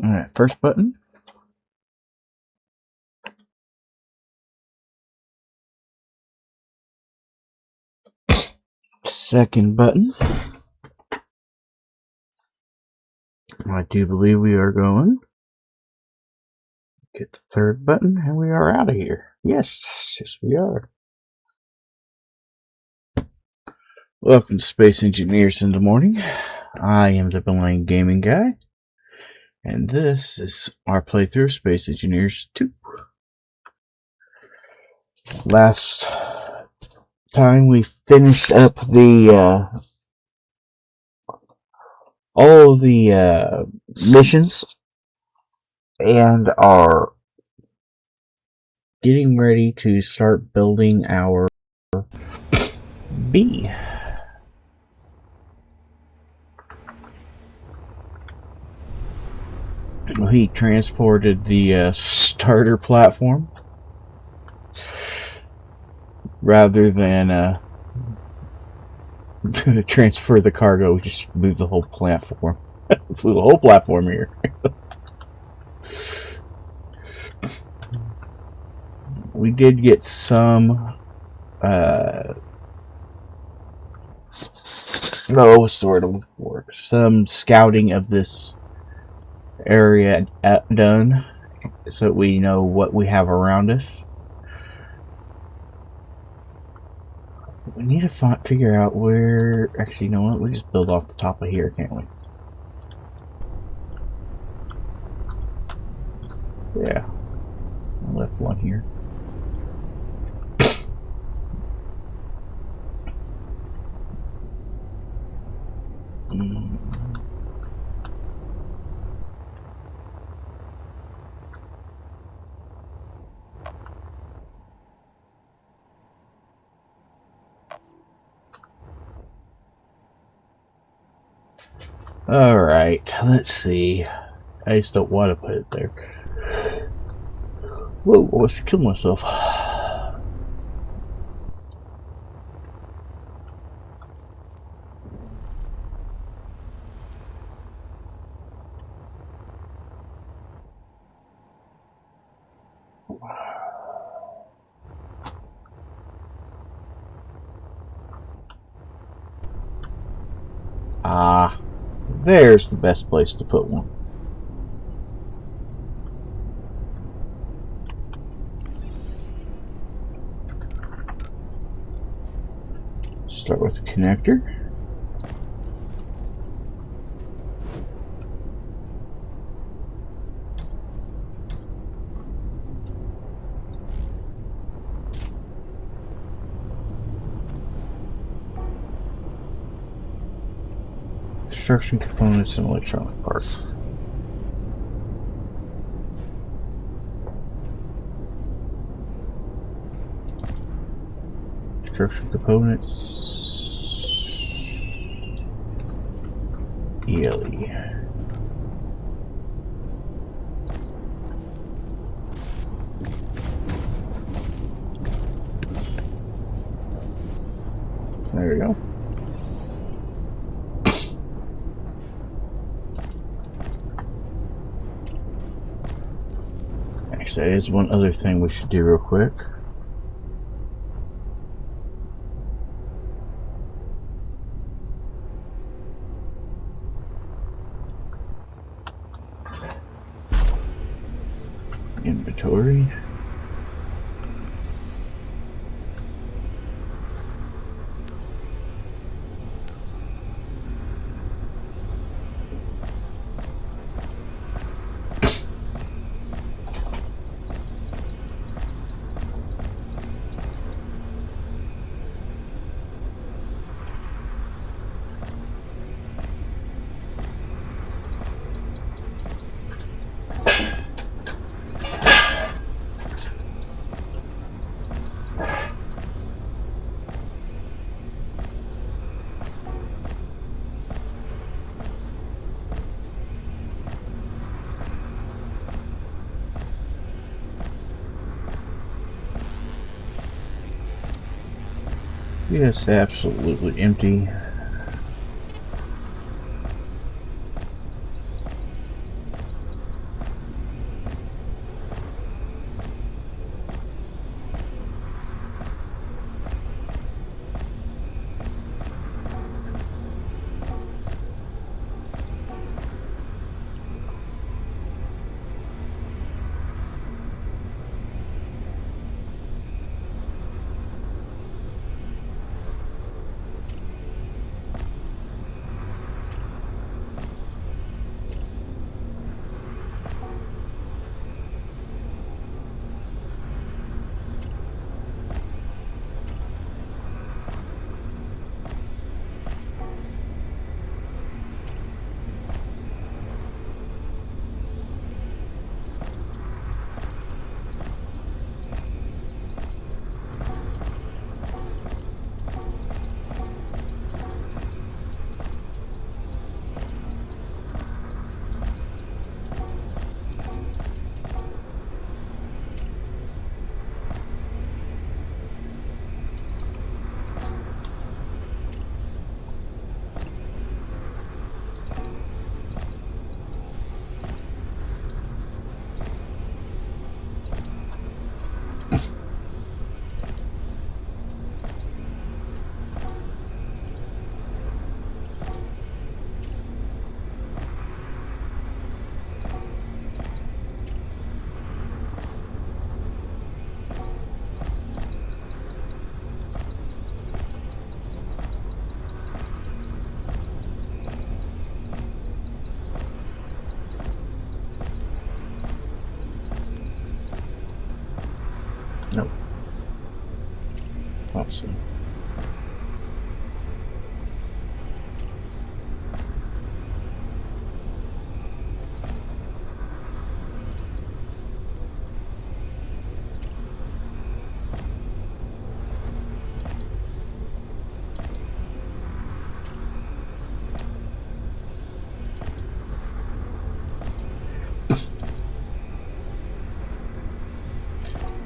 Alright, first button. Second button. I do believe we are going. Get the third button and we are out of here. Yes, we are. Welcome to Space Engineers in the Morning. I am the Blind Gaming Guy. And this is our playthrough of Space Engineers 2. Last time we finished up the all of the missions and are getting ready to start building our B. He transported the starter platform rather than transfer the cargo. We just moved the whole platform. Flew the whole platform here. We did get some what's the word I'm looking for? Some scouting of this area done, so we know what we have around us. We need to figure out where. Actually, you know what? We just build off the top of here, can't we? Yeah, I left one here. Alright, let's see. I just don't want to put it there. Whoa, I was killing myself. There's the best place to put one. Start with the connector. Construction components and electronic parts. Construction components. ELE. There we go. Actually, that is one other thing we should do real quick. Inventory. Yes, absolutely empty. Awesome.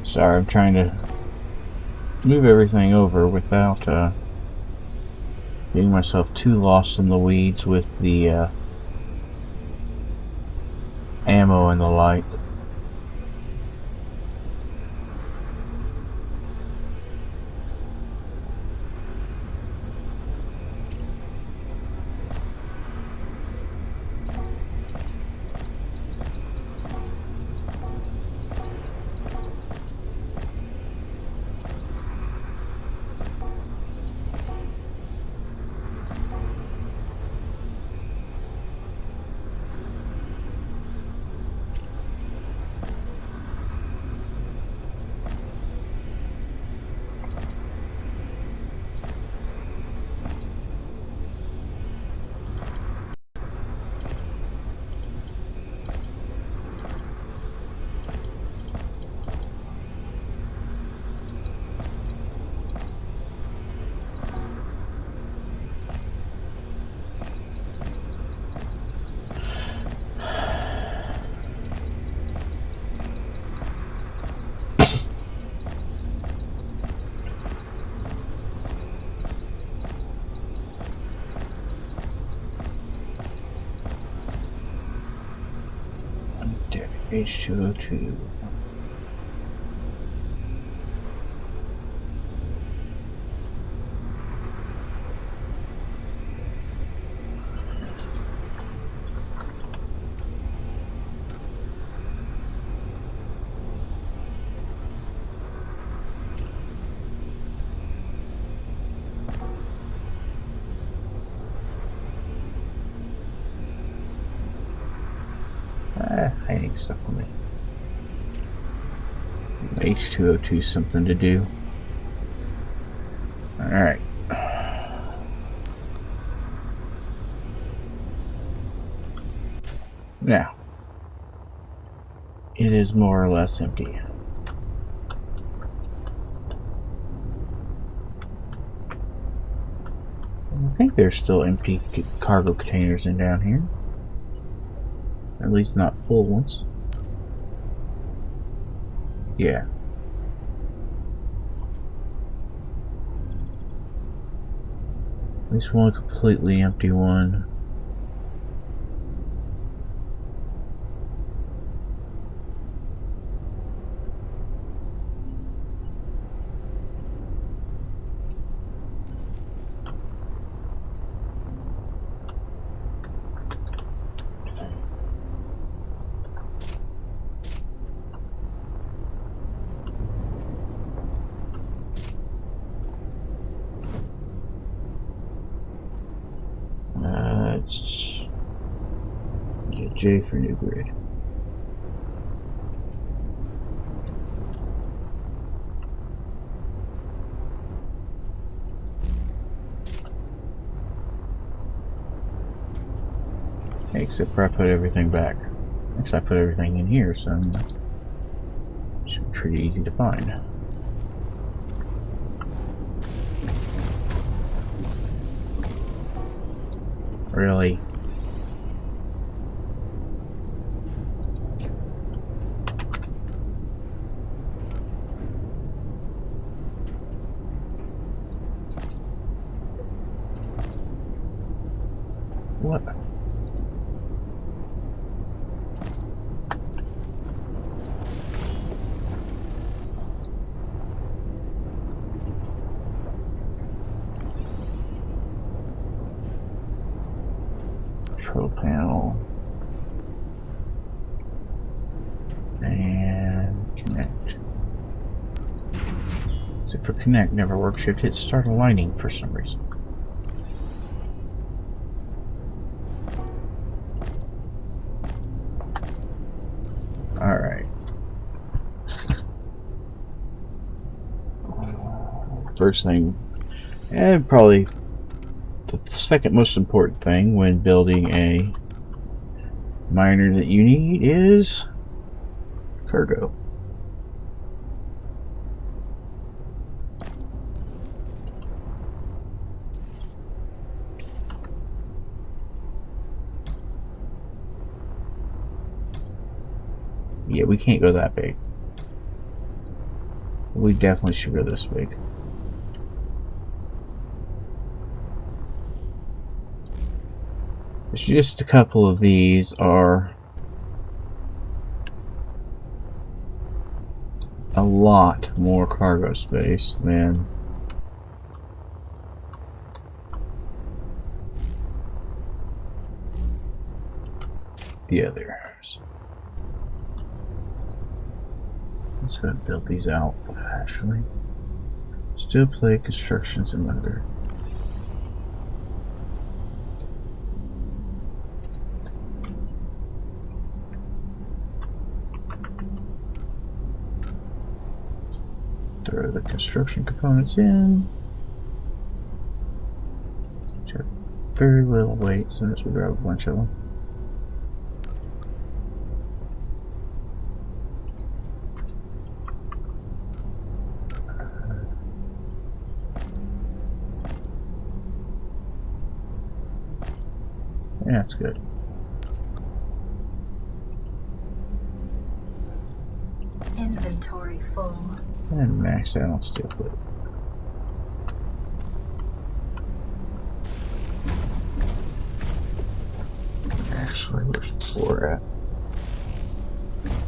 Sorry, I'm trying to move everything over without getting myself too lost in the weeds with the ammo and the like. H2O2. Hiding stuff from me. H2O2 something to do. Alright. Now, it is more or less empty. I think there's still empty cargo containers in down here. At least not full ones. Yeah. At least one completely empty one. J for new grid. Except for I put everything back. Actually, I put everything in here, so it should be pretty easy to find. Really? What? Control panel. And connect. So for connect never works. You have to hit start aligning for some reason. Alright. first thing, and probably the second most important thing when building a miner that you need is cargo. Yeah, we can't go that big. We definitely should go this big. It's just a couple of these are a lot more cargo space than the others. Let's go ahead and build these out, actually. Still play constructions and motor. Throw the construction components in. Which have very little weight as soon as we grab a bunch of them. Yeah, that's good. Inventory full. And max out on steel plate. Actually, where's 4 at?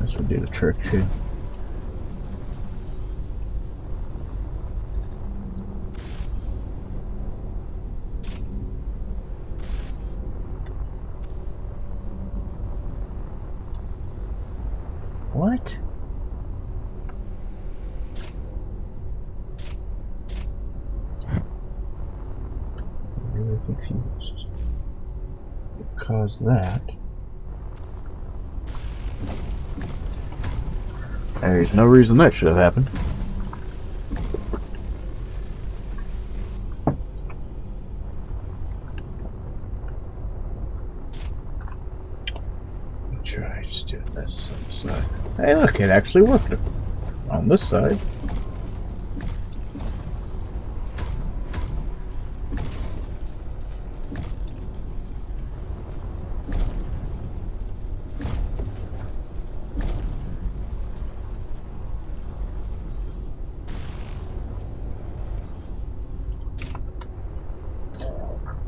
This would do the trick too. What? I'm really confused. Because that. There's no reason that should have happened. Try just doing this on the side. Hey, look, it actually worked on this side.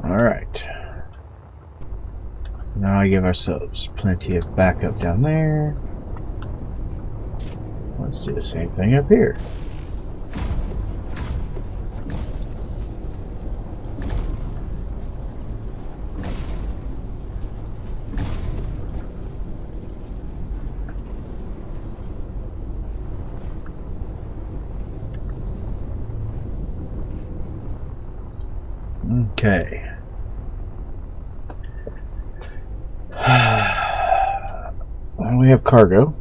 Alright. Now I give ourselves plenty of backup down there. Let's do the same thing up here. Okay. Well, we have cargo.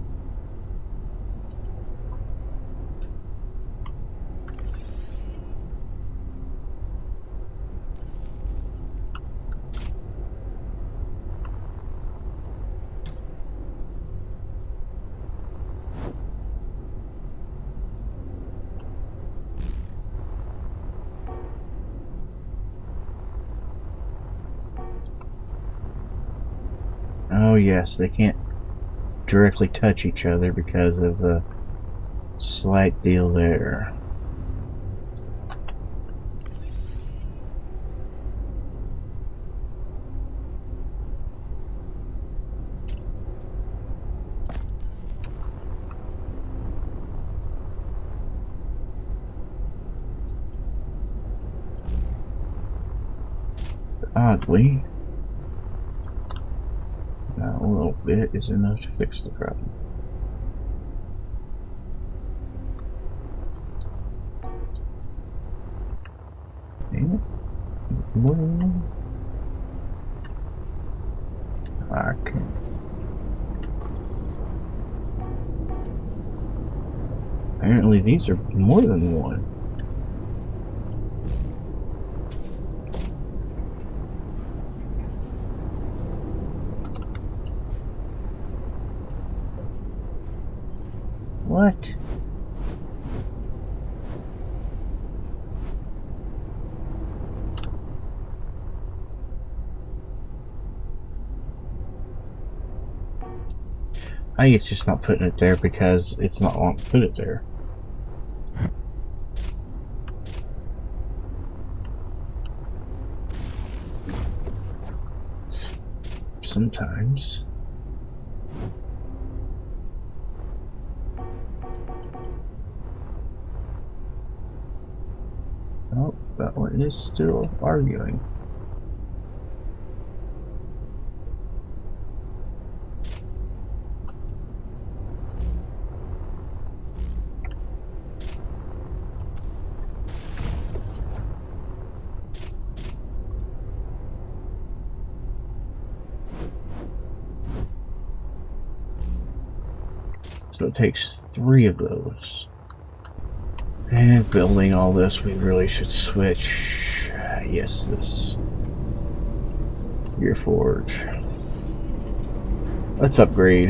Oh yes, they can't directly touch each other because of the slight deal there. Oddly, a little bit is enough to fix the problem. Damn it. I can't. Apparently these are more than one. What? I think it's just not putting it there because it's not wanting to put it there. Sometimes. Oh, that one is still arguing. So it takes 3 of those. And building all this, we really should switch. Yes, this. Gear Forge. Let's upgrade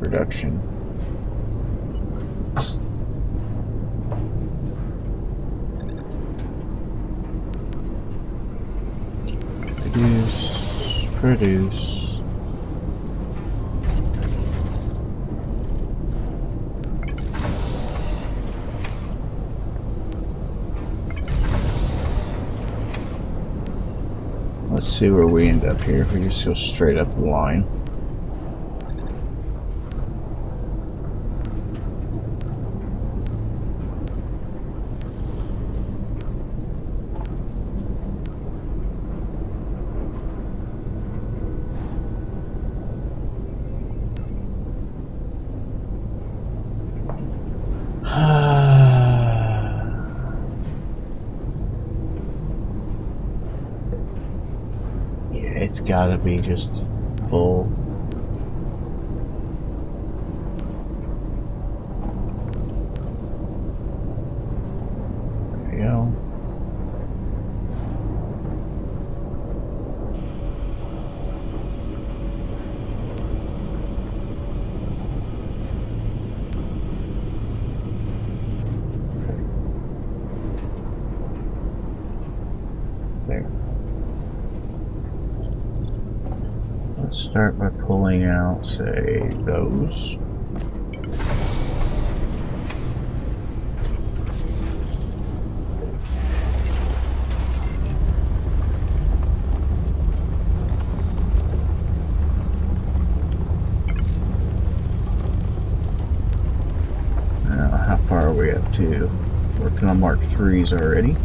production. Produce. Let's see where we end up here if we just go straight up the line. It's gotta be just full. There you go. There. Let's start by pulling out, say, those. Now, how far are we up to? Working on Mark 3s already.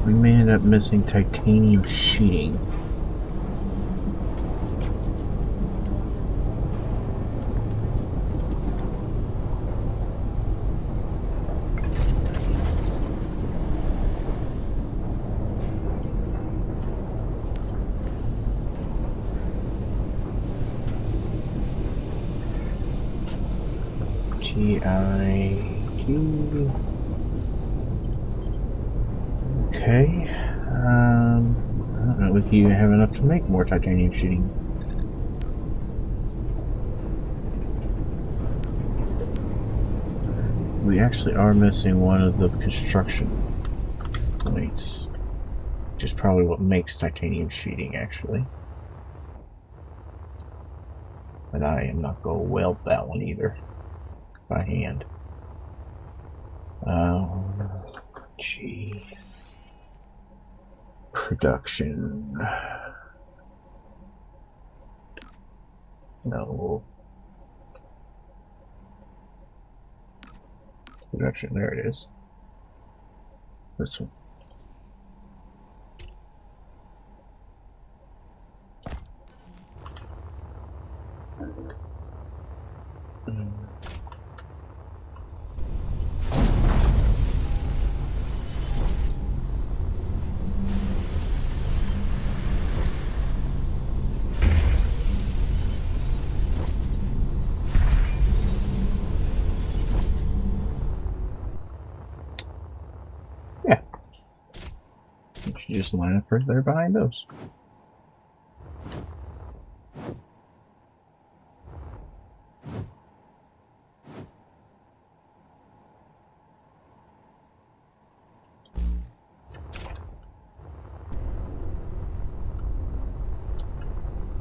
We may end up missing titanium sheeting. TIQ. Okay. I don't know if you have enough to make more titanium sheeting. We actually are missing one of the construction points, which is probably what makes titanium sheeting, actually. But I am not going to weld that one either by hand. Gee. Production. No. Production, there it is. This one. You just line up right there behind those.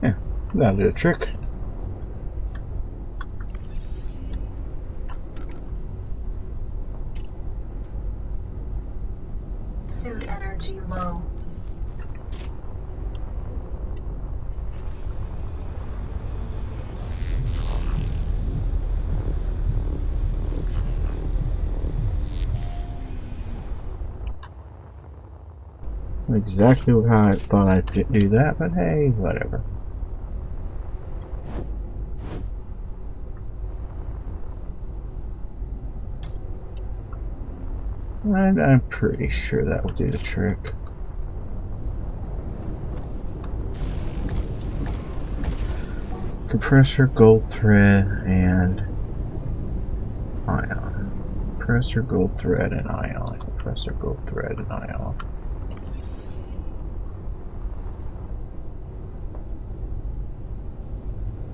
Yeah, that did a trick. Suit energy low. Exactly how I thought I'd do that, but hey, whatever. I'm pretty sure that will do the trick. Compressor, gold thread, and ion. Compressor, gold thread, and ion. Compressor, gold thread, and ion.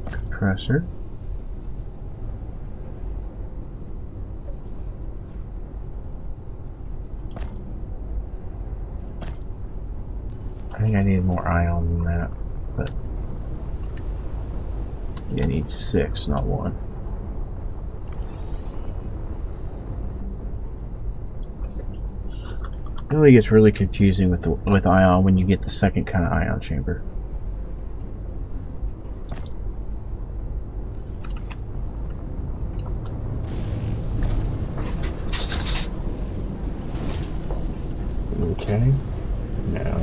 Compressor. I think I need more ion than that, but yeah, I need 6, not 1. It really gets really confusing with ion when you get the second kind of ion chamber. Okay. No.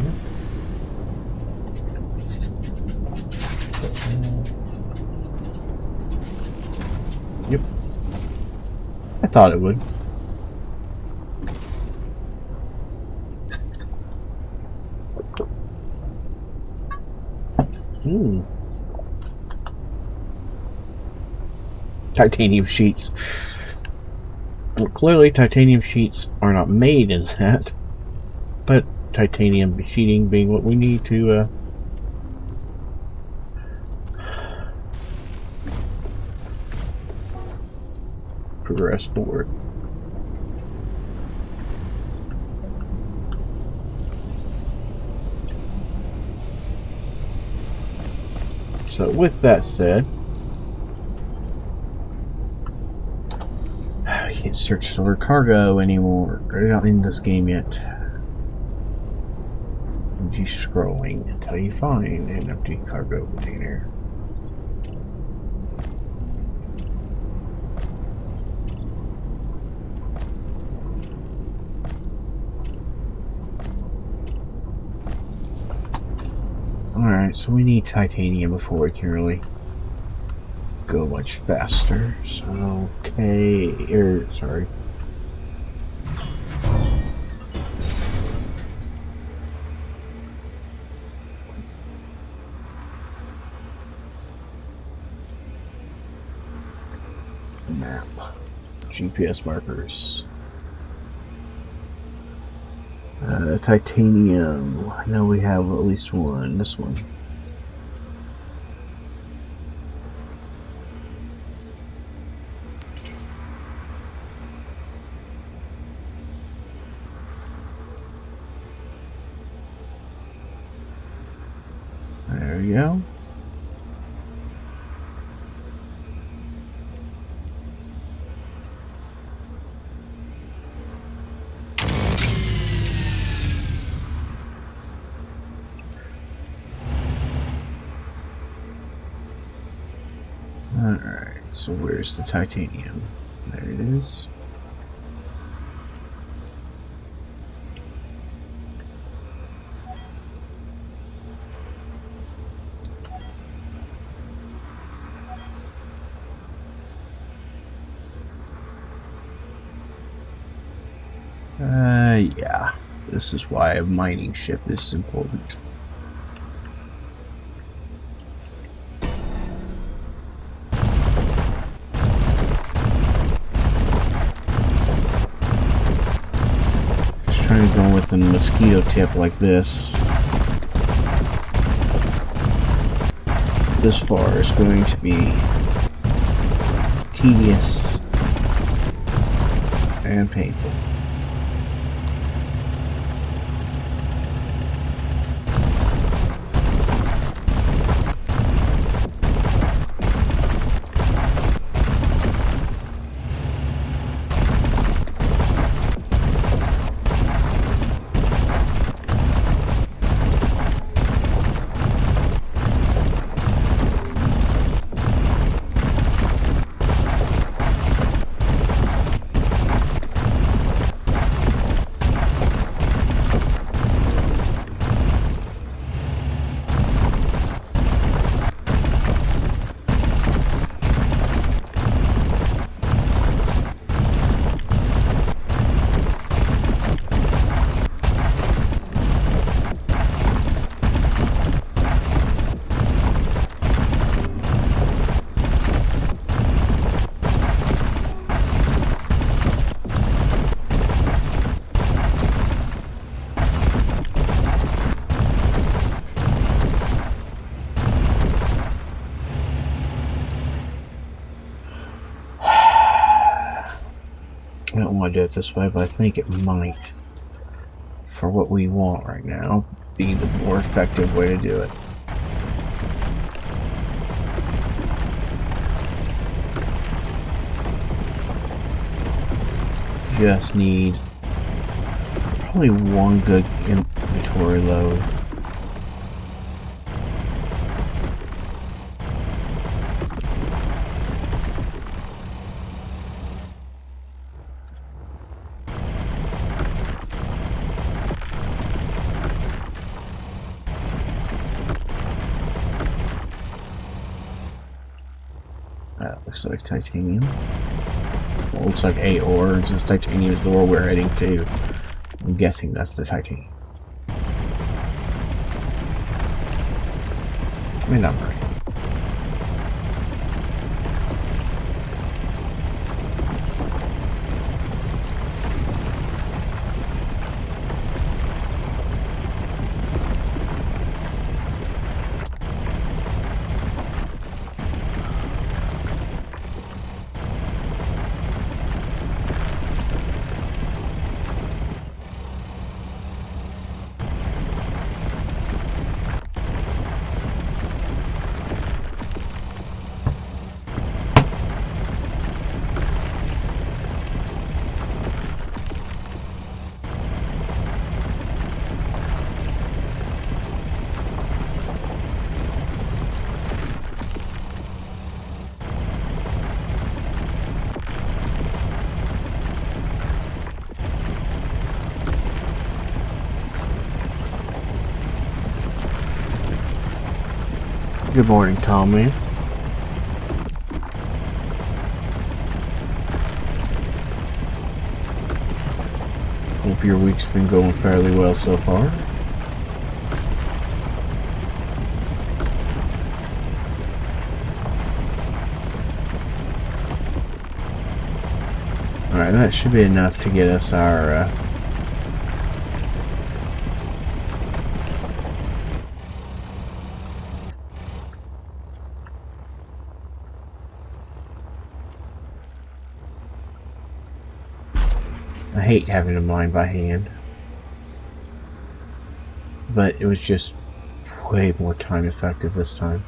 Yep. I thought it would. Titanium sheets. Well, clearly titanium sheets are not made in that, but titanium sheeting being what we need to progress forward. So with that said, I can't search stored cargo anymore. We're not in this game yet. G scrolling until you find an empty cargo container. Alright, so we need titanium before we can really go much faster. So, okay, sorry. Map. GPS markers. Titanium. I know we have at least one. This one. There we go. Alright, so where's the titanium? There it is. Yeah. This is why a mining ship is important. trying to go with the mosquito tip like this. This far is going to be tedious and painful. I don't want to do it this way, but I think it might, for what we want right now, be the more effective way to do it. Just need probably one good inventory load. That looks like titanium. Well, looks like 8 ores. This titanium is the ore we're heading to. I'm guessing that's the titanium. I mean, I'm right. Good morning, Tommy. Hope your week's been going fairly well so far. Alright, that should be enough to get us our I hate having to mine by hand, but it was just way more time effective this time.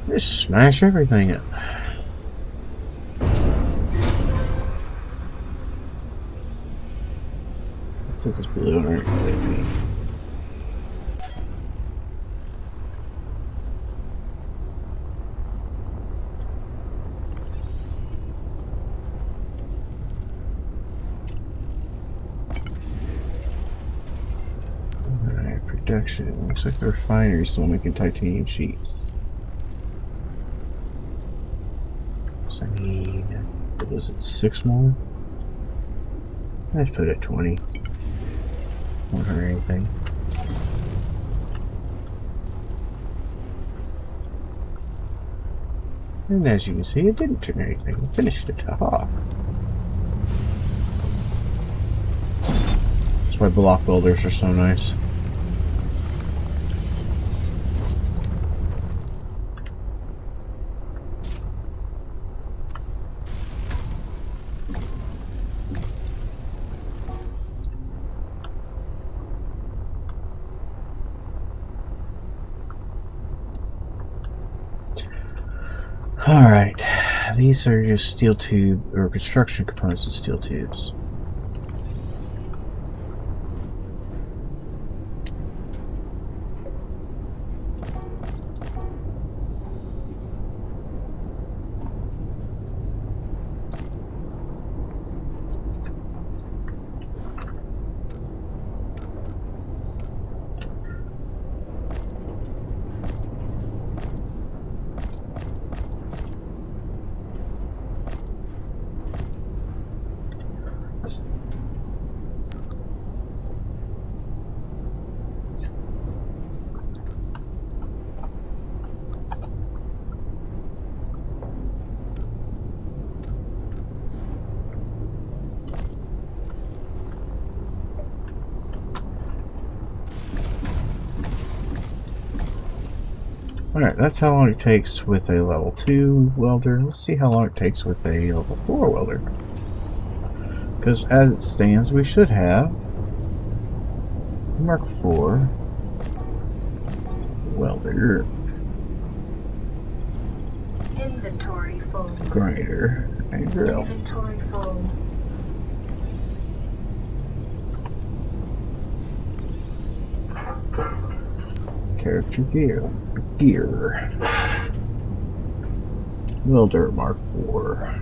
Just smash everything up. says it's blue underneath me. Alright, production. Looks like the refinery is still making titanium sheets. So I need, what was it, 6 more? Let's put it at 20. Won't hurt anything. And as you can see, it didn't turn anything. It finished it. Haha. That's why block builders are so nice. Alright, these are just steel tube, or construction components of steel tubes. Alright, that's how long it takes with a level 2 welder. Let's see how long it takes with a level 4 welder. Because as it stands, we should have Mark 4 welder, Inventory full. grinder, and drill. Inventory full. Character gear. Welder Mark 4.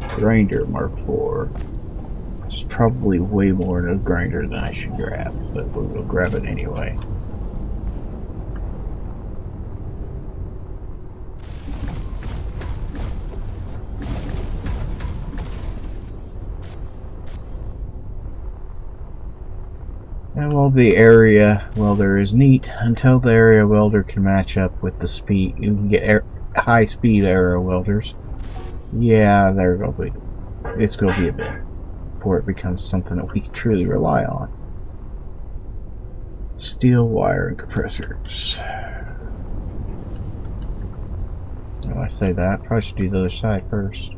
Grinder Mark 4. Which is probably way more in a grinder than I should grab, but we'll grab it anyway. And while the area welder is neat, until the area welder can match up with the speed, you can get high speed area welders. Yeah, they're gonna be. It's gonna be a bit before it becomes something that we can truly rely on. Steel wire and compressors. When I say that, probably should do the other side first.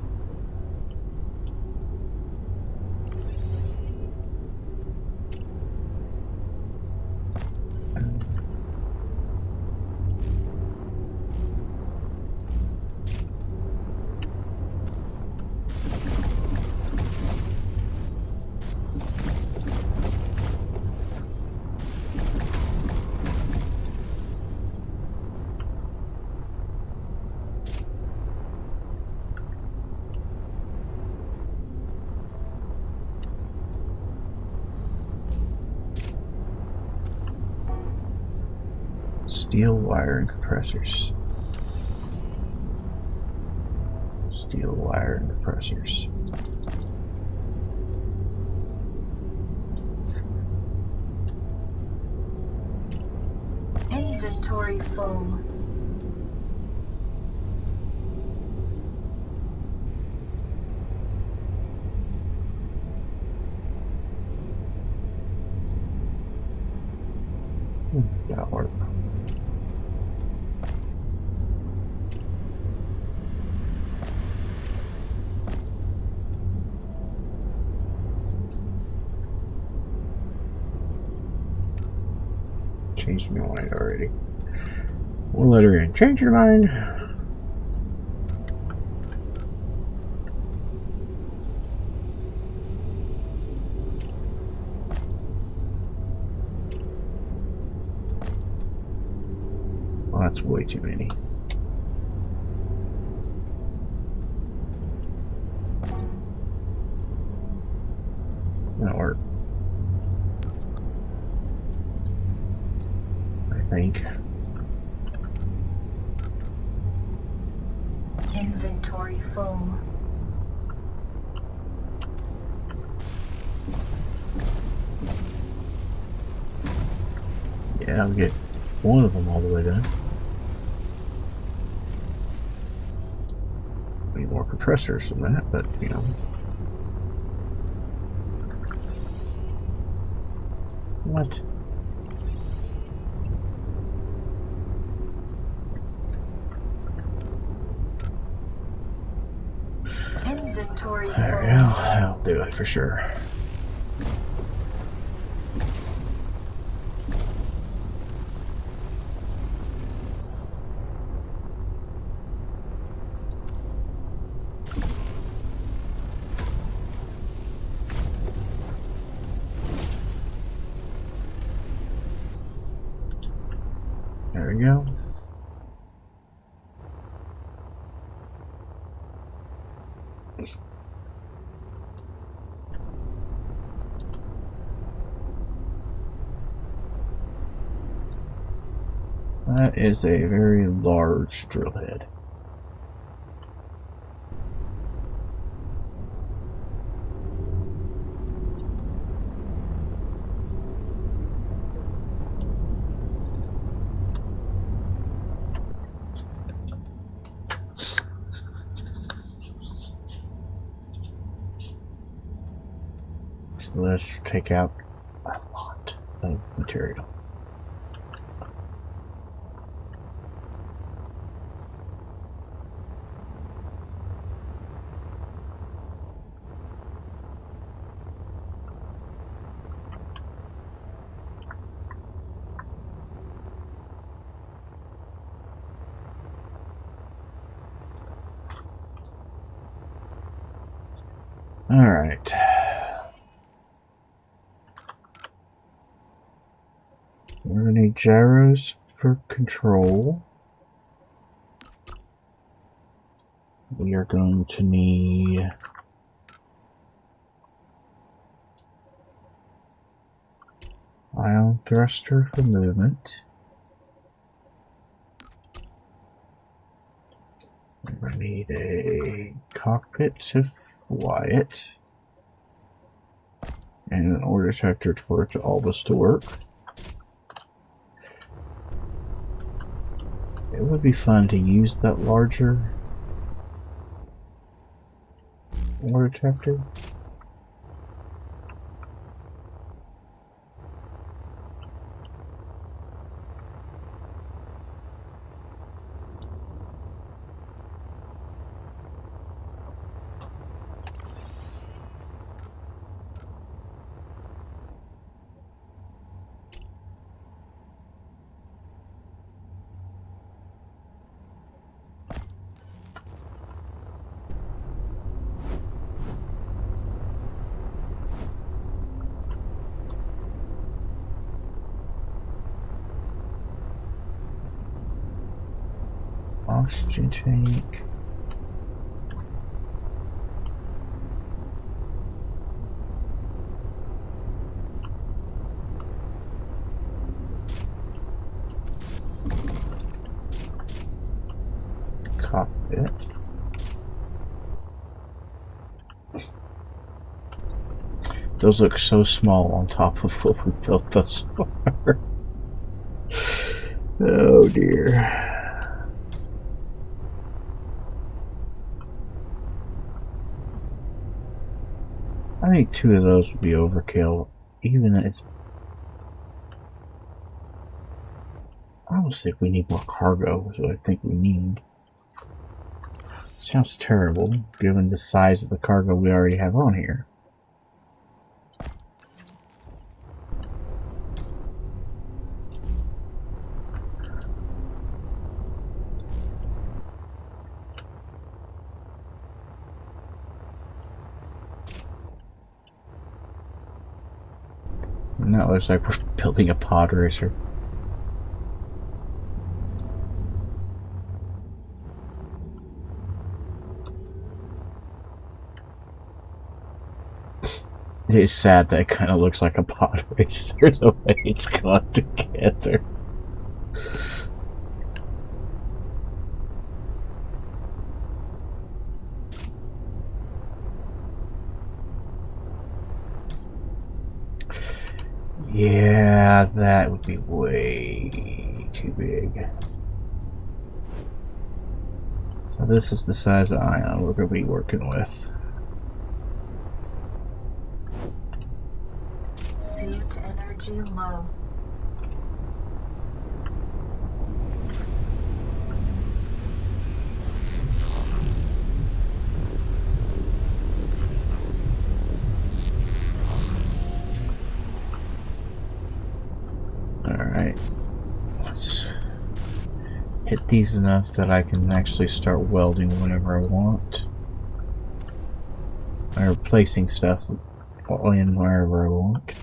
Steel wire and compressors. Steel wire and compressors. Inventory full. That'll work. Changed my mind already. We'll let her in. Change your mind. that's way too many. That'll work. I think. Inventory full. Yeah, I'll get one of them all the way done. Need more compressors than that, but you know. What? Inventory full. There we go. That'll do it for sure. There we go. That is a very large drill head. So let's take out a lot of material. All right. We're going to need gyros for control. We are going to need ion thruster for movement. We're going to need a cockpit to fly it. And an ore detector for all this to work. It would be fun to use that larger ore detector. Oxygen tank. Cockpit. Those look so small on top of what we built thus far. Oh dear. I think 2 of those would be overkill. Even it's. I almost think we need more cargo, is what I think we need. Sounds terrible, given the size of the cargo we already have on here. And that looks like we're building a pod racer. is sad that it kind of looks like a pod racer the way it's gone together. Yeah, that would be way too big. So this is the size of ion we're going to be working with. Suit energy low. Alright. Let's hit these enough that I can actually start welding whenever I want. Or placing stuff in wherever I want.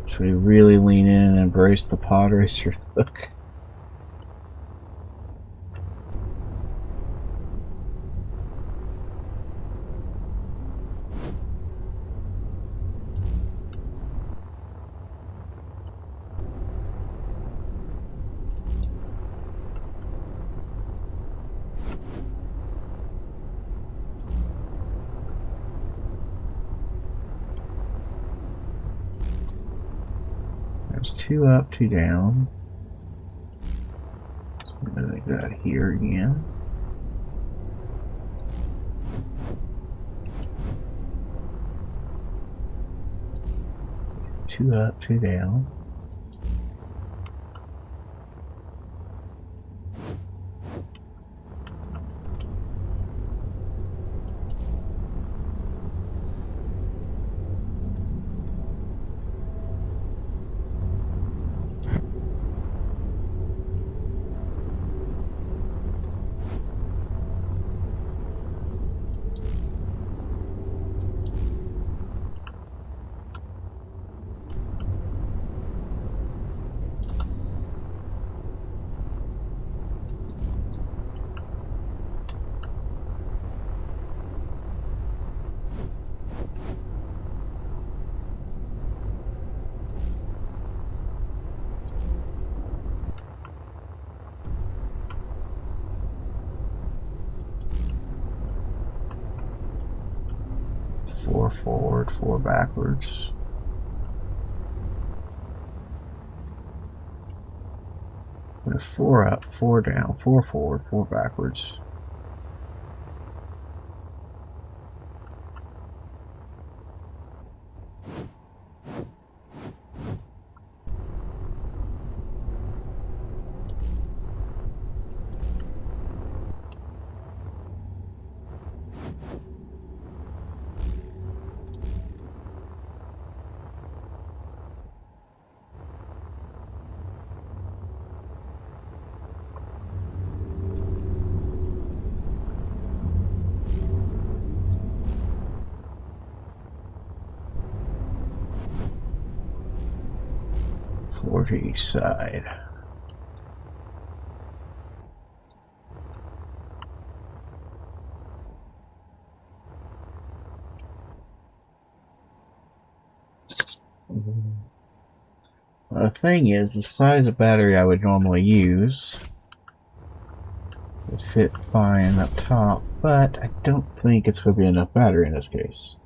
Should we really lean in and embrace the pod racer look? There's 2 up, 2 down. So I'm going to make that here again. Two up, 2 down. Four forward, 4 backwards. With 4 up, 4 down, 4 forward, 4 backwards. Four to each side. The thing is, the size of battery I would normally use would fit fine up top, but I don't think it's going to be enough battery in this case.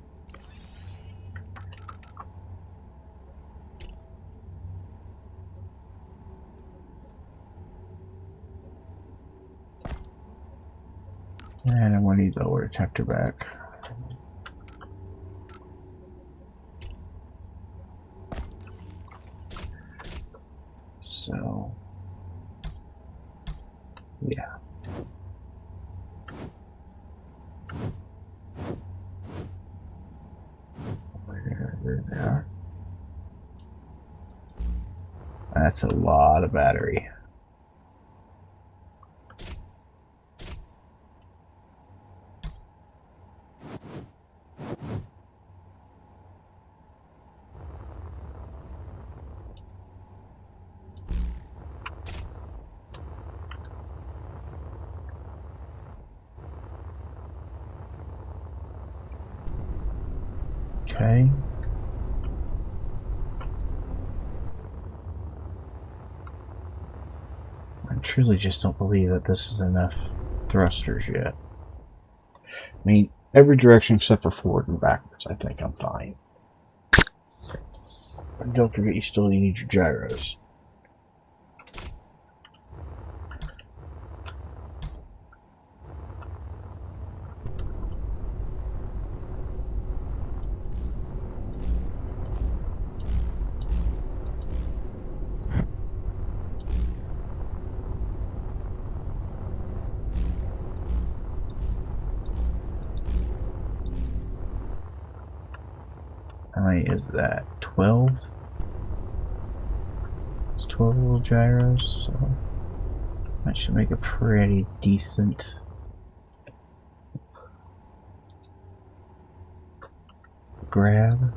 And I'm going to need the lower detector back. So, yeah. There. That's a lot of battery. Okay. I truly just don't believe that this is enough thrusters yet. I mean, every direction except for forward and backwards, I think I'm fine. And don't forget you still need your gyros. How many is that? 12? It's 12 little gyros, so that should make a pretty decent grab.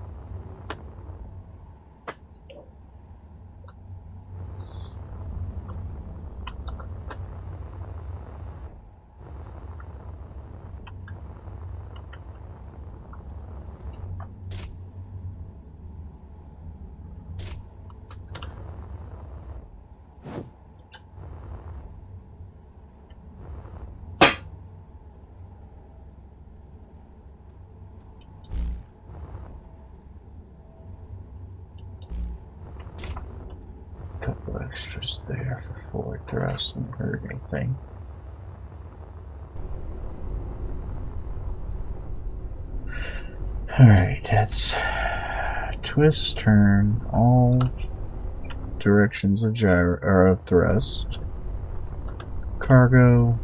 Couple extras there for forward thrust, won't hurt anything. Alright, that's twist, turn, all directions of gyro or of thrust. Cargo.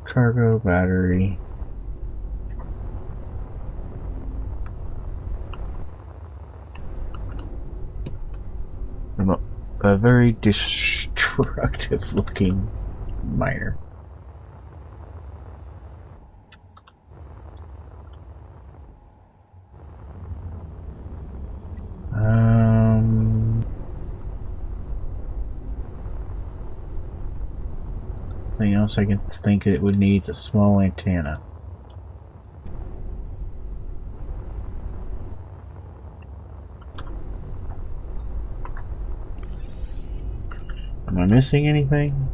Cargo, battery. A very destructive looking miner. Something else I can think it would need is a small antenna. Am I missing anything?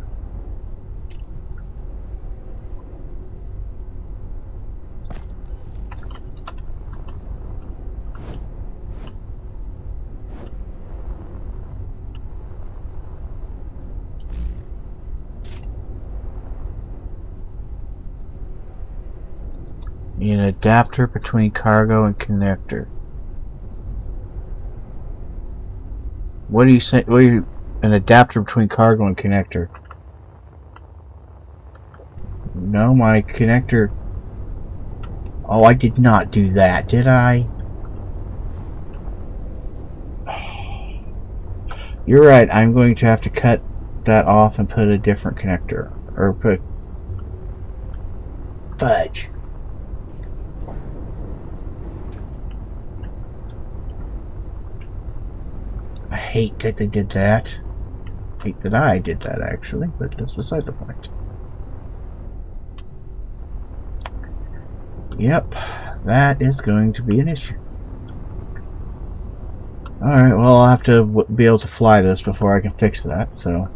An adapter between cargo and connector. What do you say? What do you? An adapter between cargo and connector. No, my connector. Oh, I did not do that, did I? You're right. I'm going to have to cut that off and put a different connector, or put fudge. I hate that they did that. I hate that I did that, actually, but that's beside the point. Yep, that is going to be an issue. Alright, well, I'll have to be able to fly this before I can fix that, so...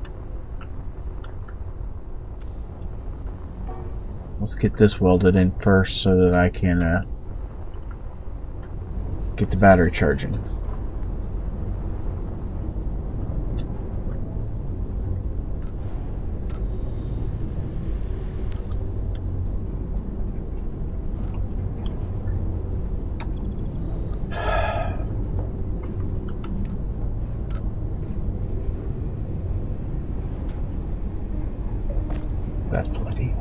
let's get this welded in first so that I can get the battery charging. That's plenty.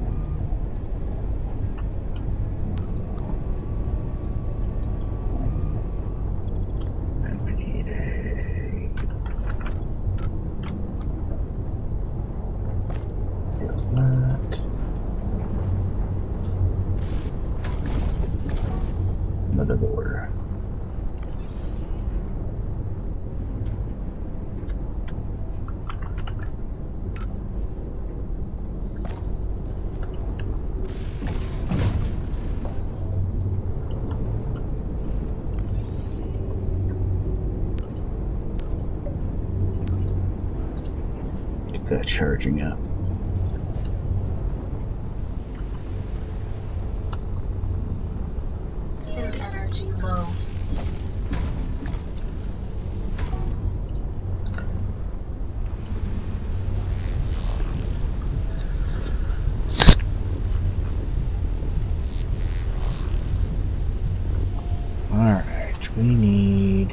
And we need that. Another door. that charging up. Suit energy low. Alright, we need...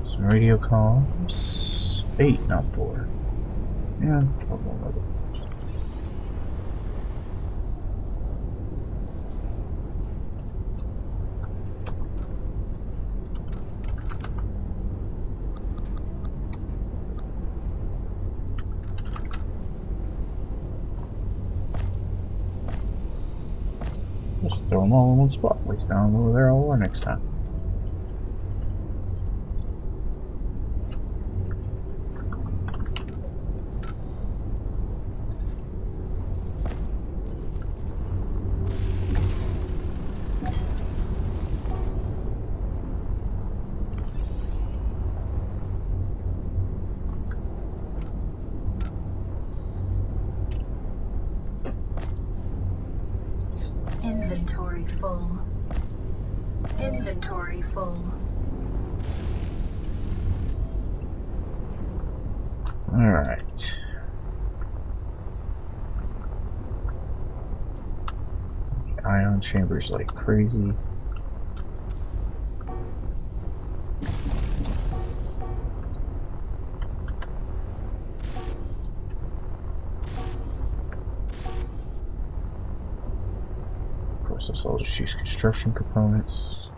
some radio comms. 8, not 4. Yeah, 4 more of those. Just throw them all in one spot. At least now where they're all are next time. Inventory full. Inventory full. Alright. Ion chambers like crazy. Of course, this all just use construction components.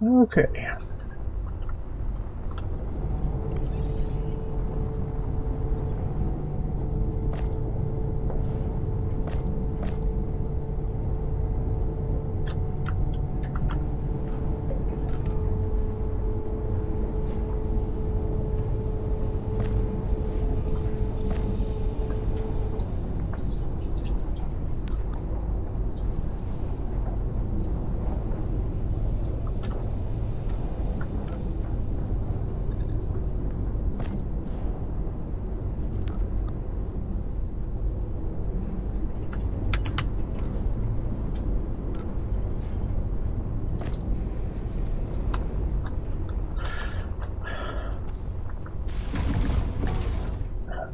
Okay.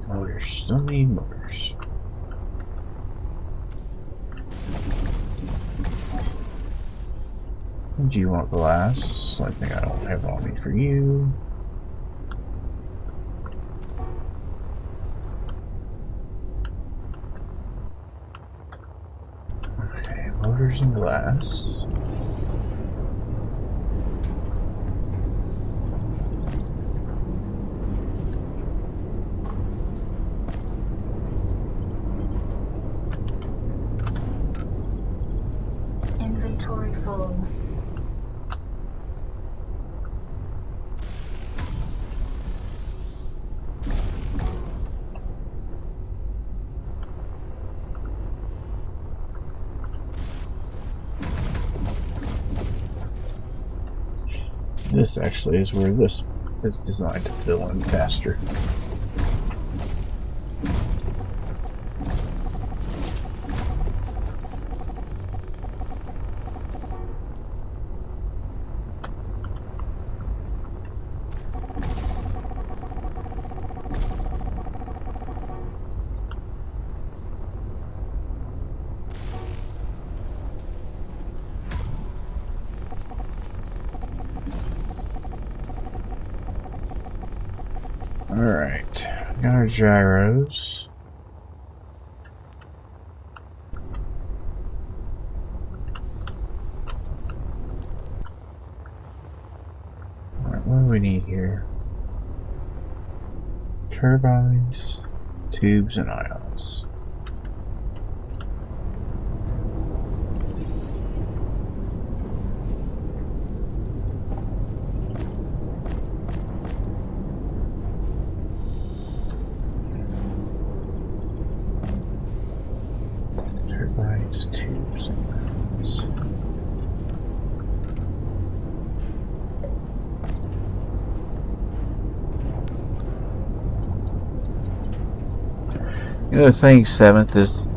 Motors, still need motors. Do you want glass? I think I don't have all me for you. Okay, motors and glass. Inventory full. This actually is where this is designed to fill in faster. Alright, got our gyros. Alright, what do we need here? Turbines, tubes, and ions. Turbines, tubes, and ions. You know, the thing, 7th, is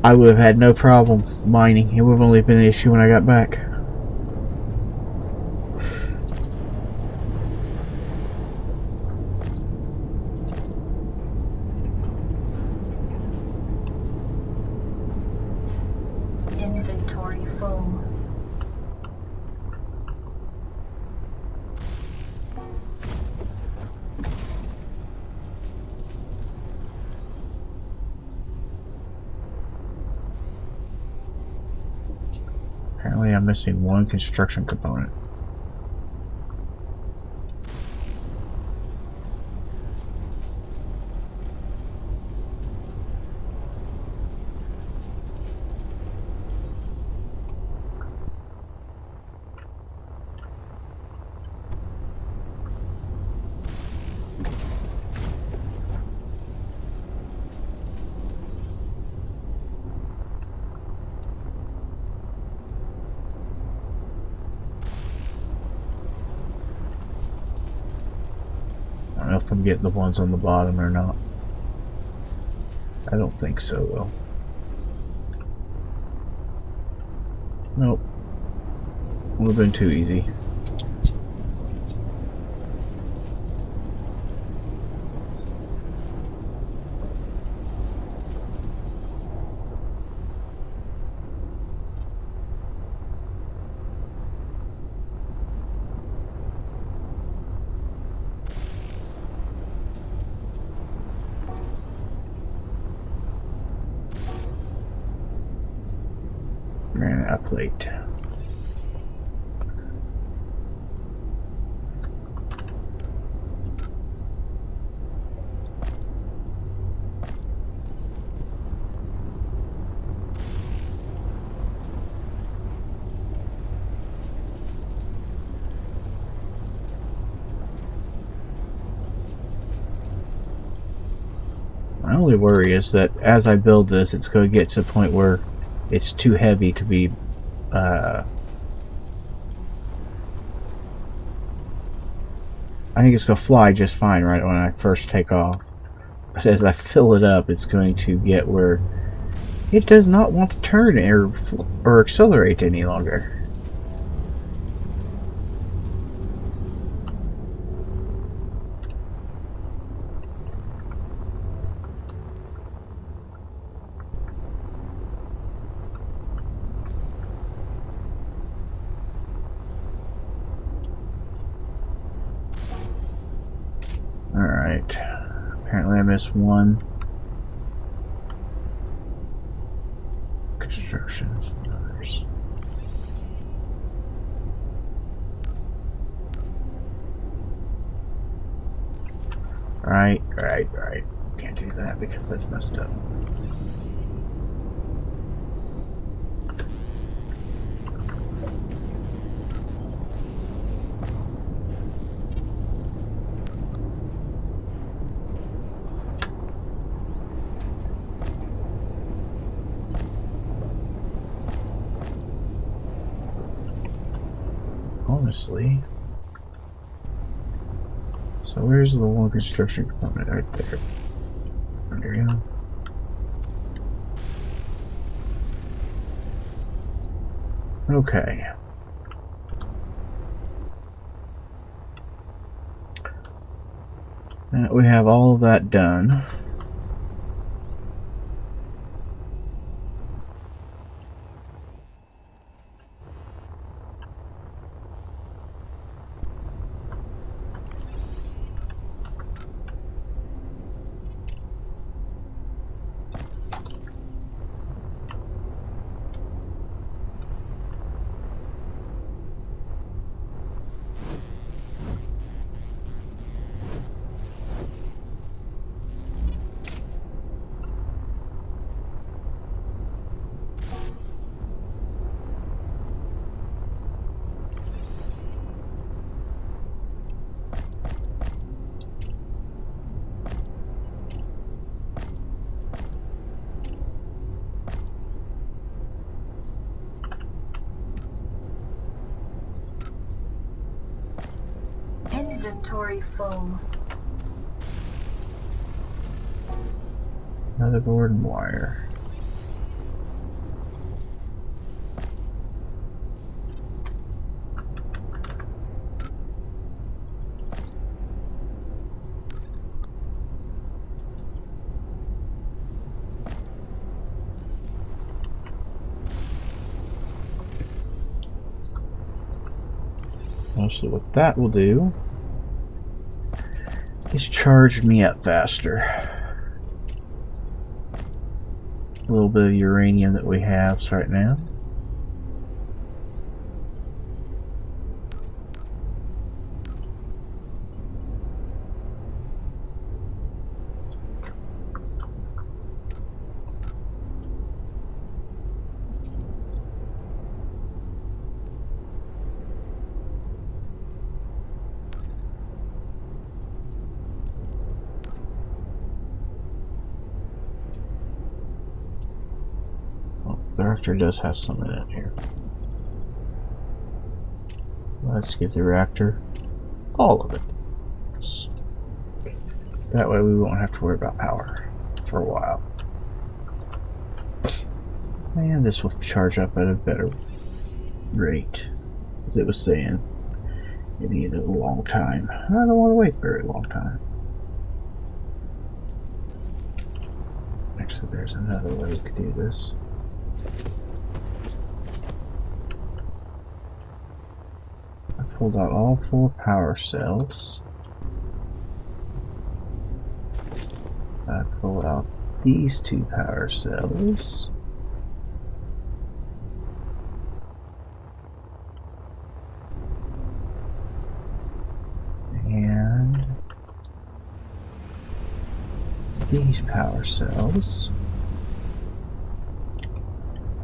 I would have had no problem mining. It would have only been an issue when I got back. Inventory full. Apparently I'm missing one construction component. I don't know if I'm getting the ones on the bottom or not. I don't think so, though. Nope. Would have been too easy. Ran out of plate. My only worry is that as I build this, it's going to get to the point where it's too heavy to be I think it's going to fly just fine right when I first take off. But as I fill it up, it's going to get where it does not want to turn or accelerate any longer. Alright. Apparently I missed one. Constructions and others. Right. Can't do that because that's messed up. Honestly. So where's the one construction component? Right there. There you go. Okay. Now we have all of that done. inventory full. Motherboard and wire. Mostly what that will do is charge me up faster. A little bit of uranium that we have right now. The reactor does have some in it here. Let's give the reactor all of it. That way we won't have to worry about power for a while. And this will charge up at a better rate. As it was saying, it needed a long time. I don't want to wait a very long time. Actually, there's another way we could do this. I pulled out all 4 power cells. I pull out these 2 power cells. And these power cells.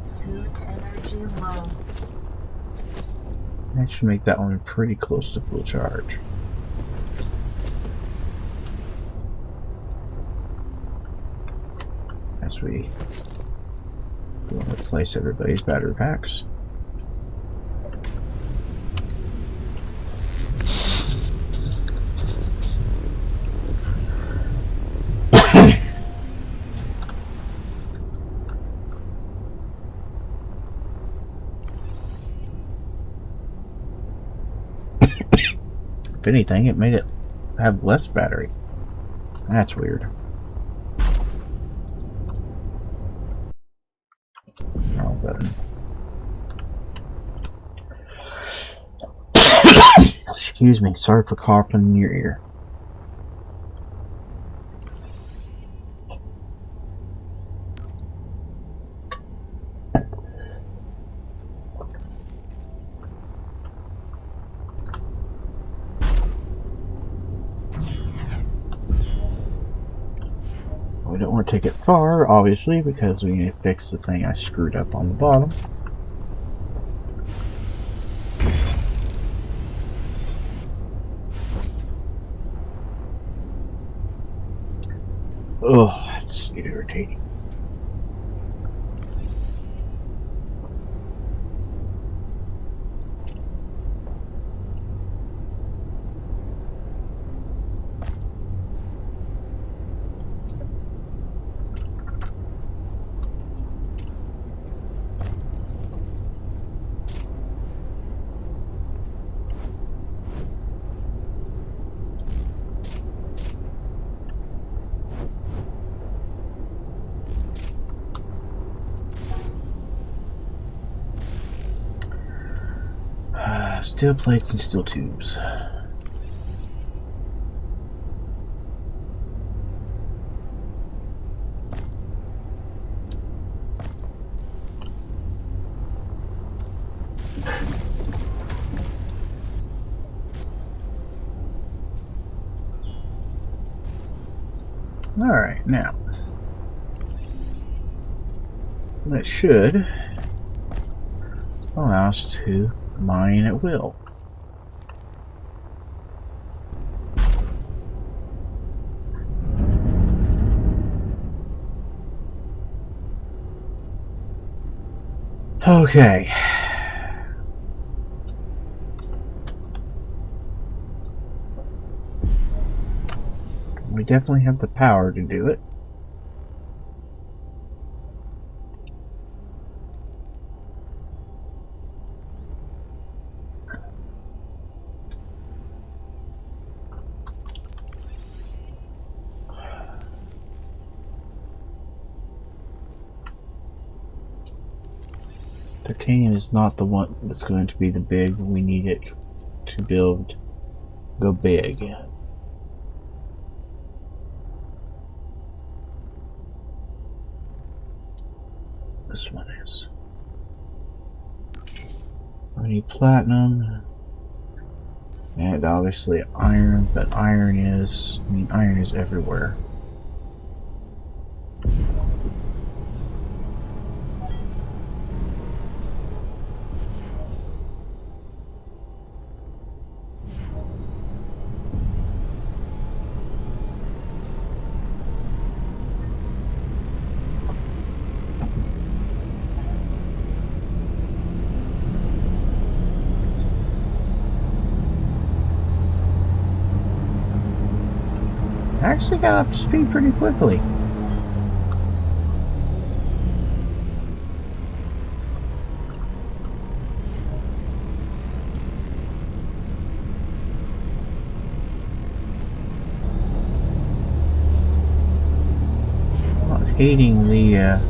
Suit energy low. That should make that one pretty close to full charge. As we go and replace everybody's battery packs. If anything, it made it have less battery. That's weird. Wrong button. Excuse me, sorry for coughing in your ear. We don't want to take it far, obviously, because we need to fix the thing I screwed up on the bottom. Oh, that's irritating. Steel plates and steel tubes. Alright, now that should allow us to mine at will. Okay. We definitely have the power to do it. Titanium is not the one that's going to be the big. We need it to go big. This one is. We need platinum. And obviously iron, but iron is everywhere. I actually got up to speed pretty quickly. Not hating the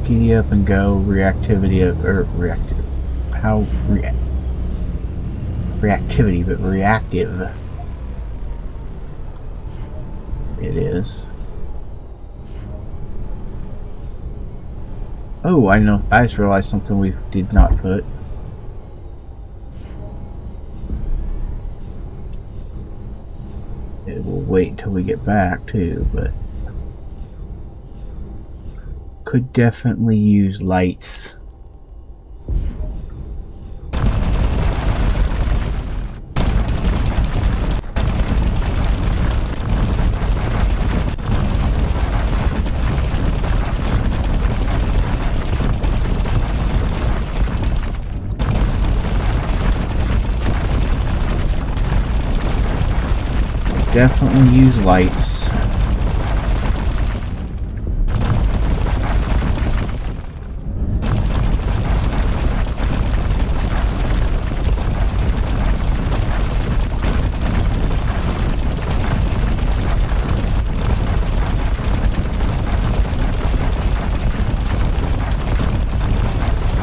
giddy up and go reactivity reactivity, but reactive it is. Oh, I know. I just realized something we did not put. It will wait until we get back too, but could definitely use lights. Definitely use lights.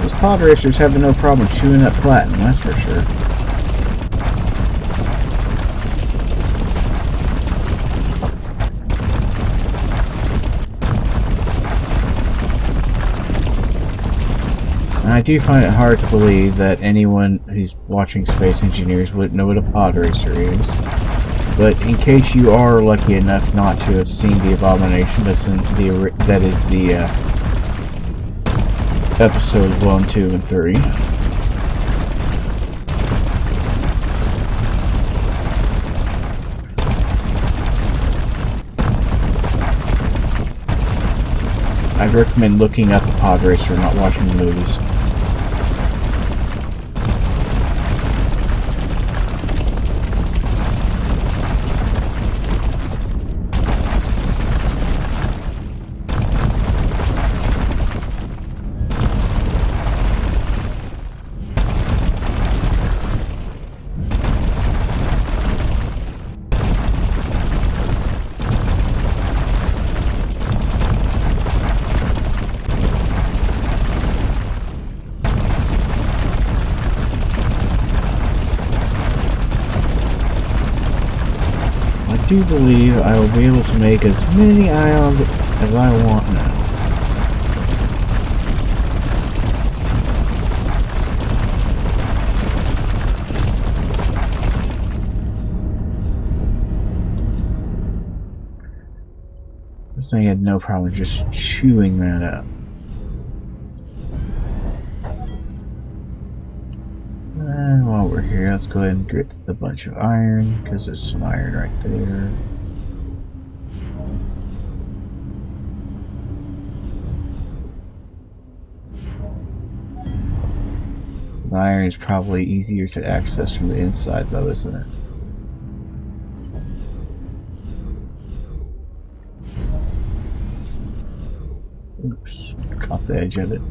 Those pod racers have no problem chewing up platinum, that's for sure. I do find it hard to believe that anyone who's watching Space Engineers wouldn't know what a pod racer is. But in case you are lucky enough not to have seen the Abomination, that is the episode 1, 2, and 3. I'd recommend looking up a pod racer, not watching the movies. I do believe I will be able to make as many ions as I want now. This thing had no problem just chewing that up. And while we're here, let's go ahead and get the bunch of iron, because there's some iron right there. The iron is probably easier to access from the inside though, isn't it? Oops, caught the edge of it.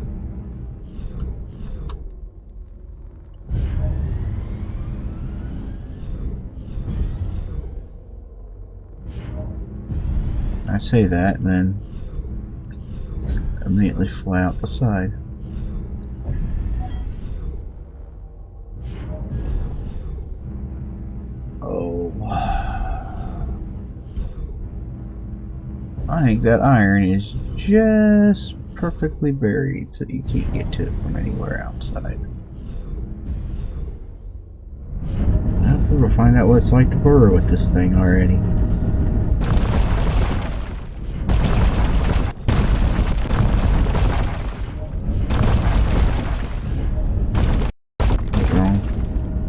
I say that and then immediately fly out the side. Oh, I think that iron is just perfectly buried so you can't get to it from anywhere outside. I hope we'll find out what it's like to burrow with this thing already.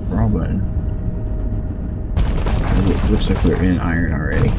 Wrong button. It looks like we're in iron already.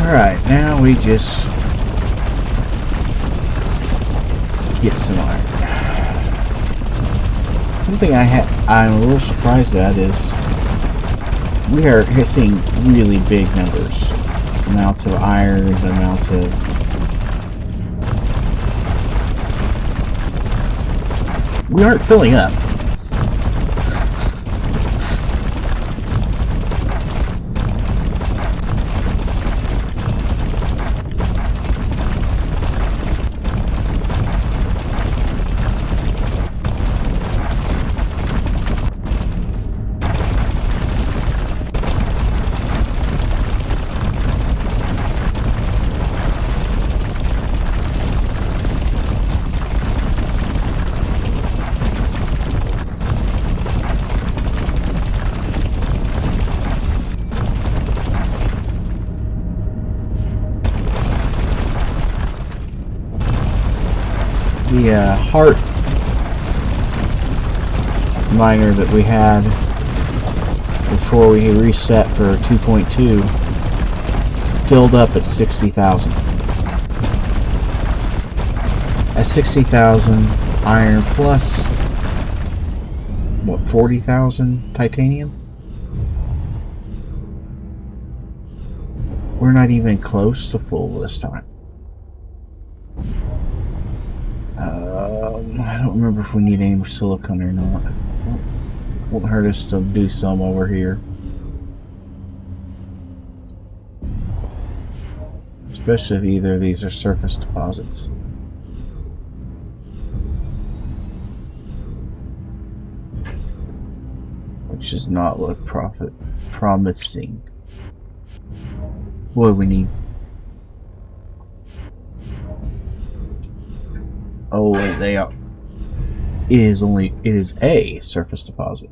Alright, now we just get some iron. Something I'm a little surprised at is we are hitting really big numbers. Amounts of iron, amounts of... We aren't filling up. The heart miner that we had before we reset for 2.2 filled up at 60,000. At 60,000 iron plus what, 40,000 titanium? We're not even close to full this time. I don't remember if we need any more silicon or not. Won't hurt us to do some over here. Especially if either of these are surface deposits. Which does not look promising. What do we need? Oh, they are. It is a surface deposit.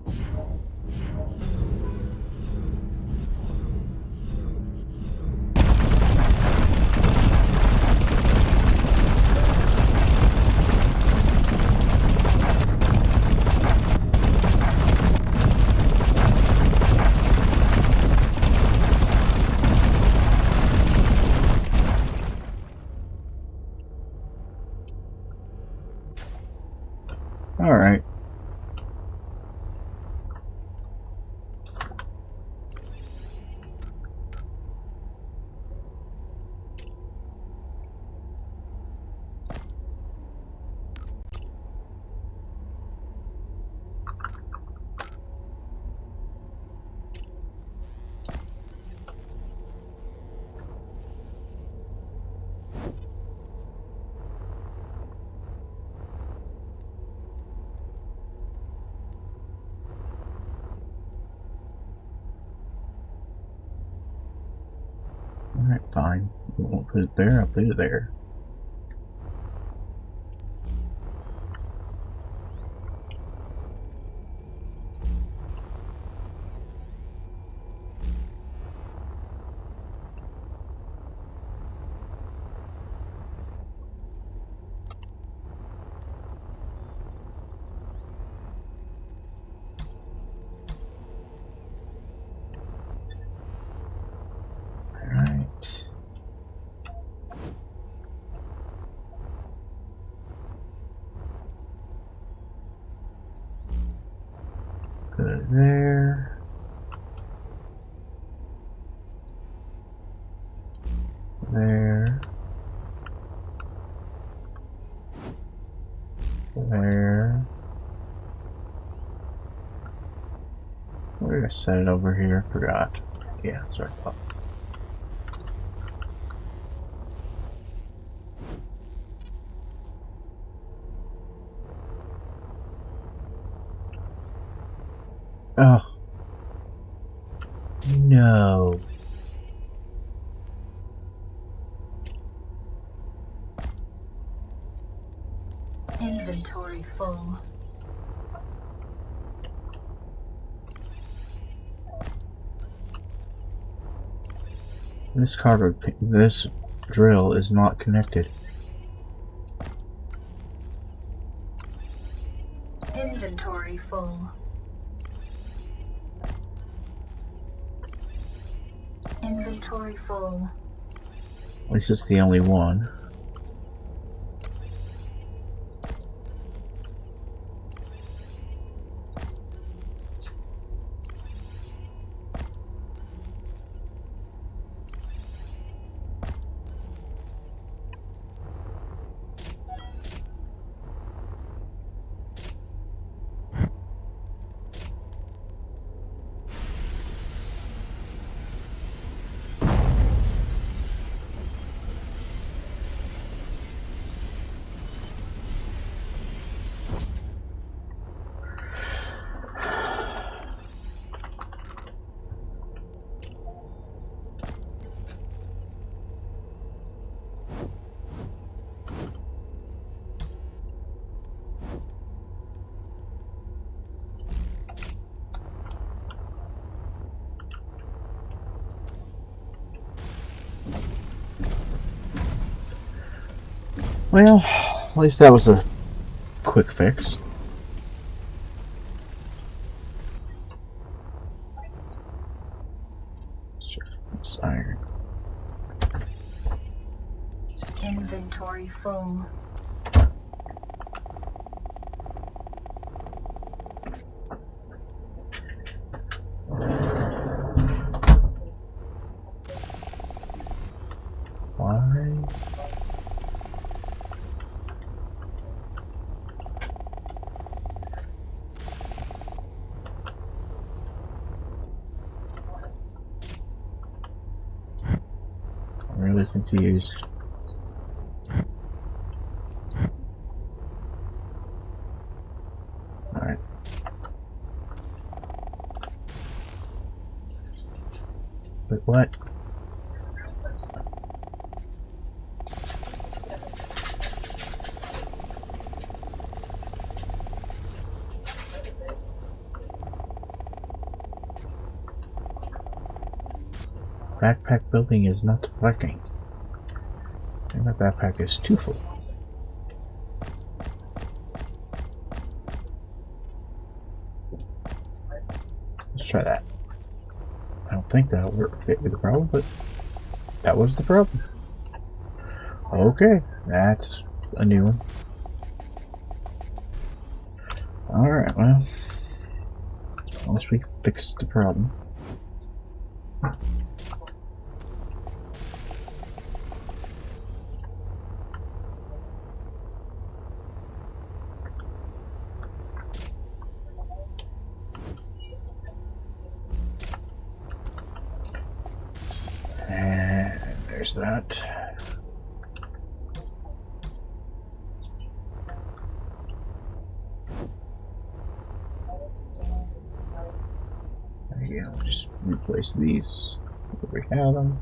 Alright. Fine. You won't put it there, I'll put it there. Alright. Put it there. There. There. Where did I set it over here? Forgot. Yeah, that's what I thought. Oh. No. Inventory full. This drill is not connected. Inventory full. Inventory full. At least it's the only one. Well, at least that was a quick fix. Sure, it's iron. Inventory full. Why? I'm really confused. Alright. Wait, what? Backpack building is not working. And my backpack is too full. Let's try that. I don't think that'll fit with the problem, but that was the problem. Okay, that's a new one. Alright, well, unless we fixed the problem. And there's that. There you go. Just replace these where we have them.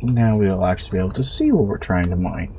Now we'll actually be able to see what we're trying to mine.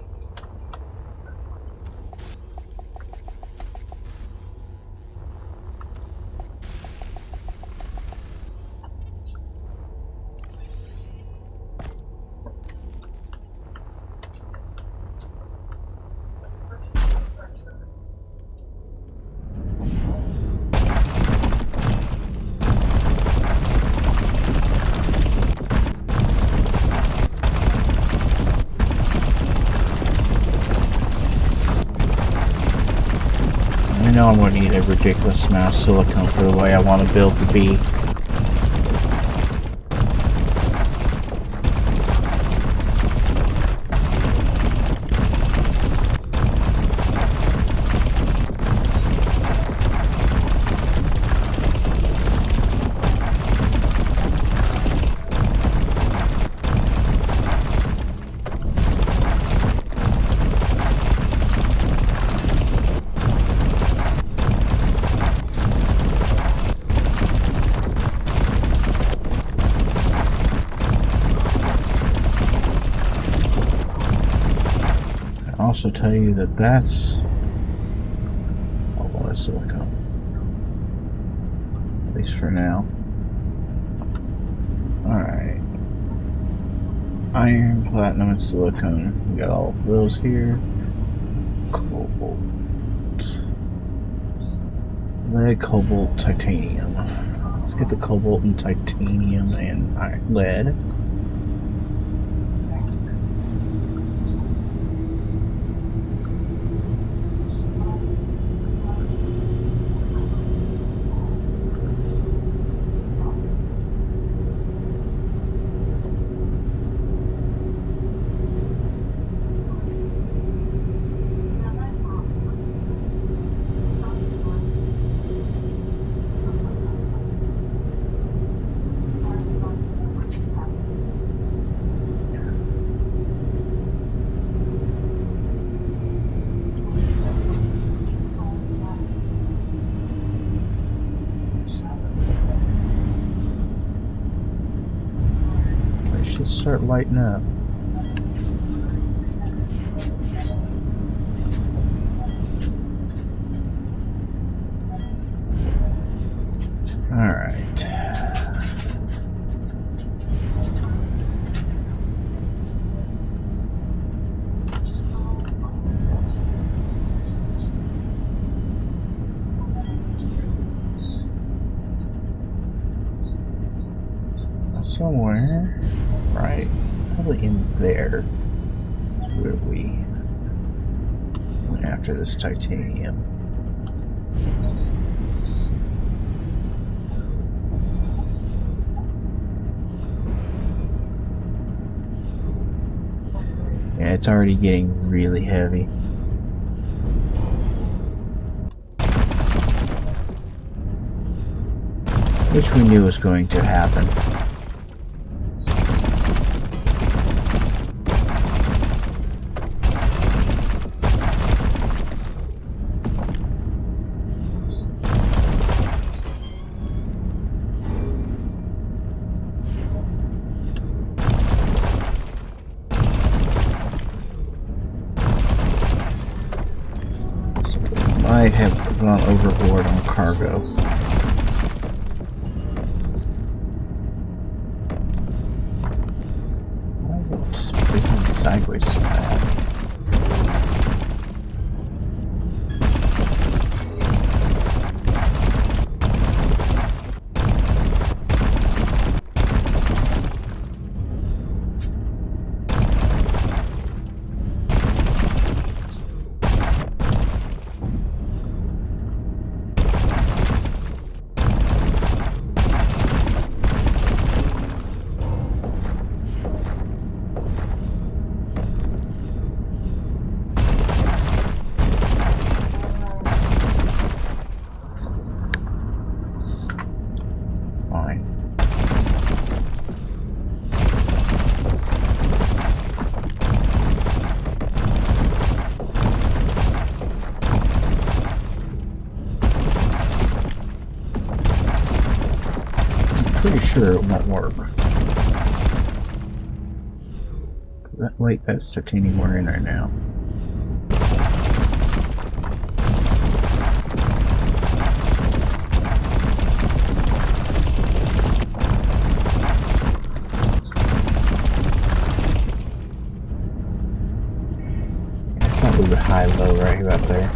I know I'm going to need a ridiculous amount of silicone for the way I want to build the bee. Also tell you that that's a lot of silicone, at least for now. Alright, iron, platinum, and silicone. We got all of those here. Cobalt, lead, cobalt, titanium. Let's get the cobalt and titanium and lead. Should start lighting up. All right. Somewhere. Right, probably in there where we went after this titanium. Yeah, it's already getting really heavy. Which we knew was going to happen. Might have gone overboard on cargo. Why is it just picking sideways so bad? Pretty sure it won't work. Wait, that's titanium we're in right now. Probably high-low right about there.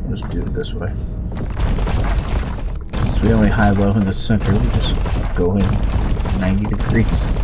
Let's do it this way. Since we only high-low in the center, we just go in 90 degrees.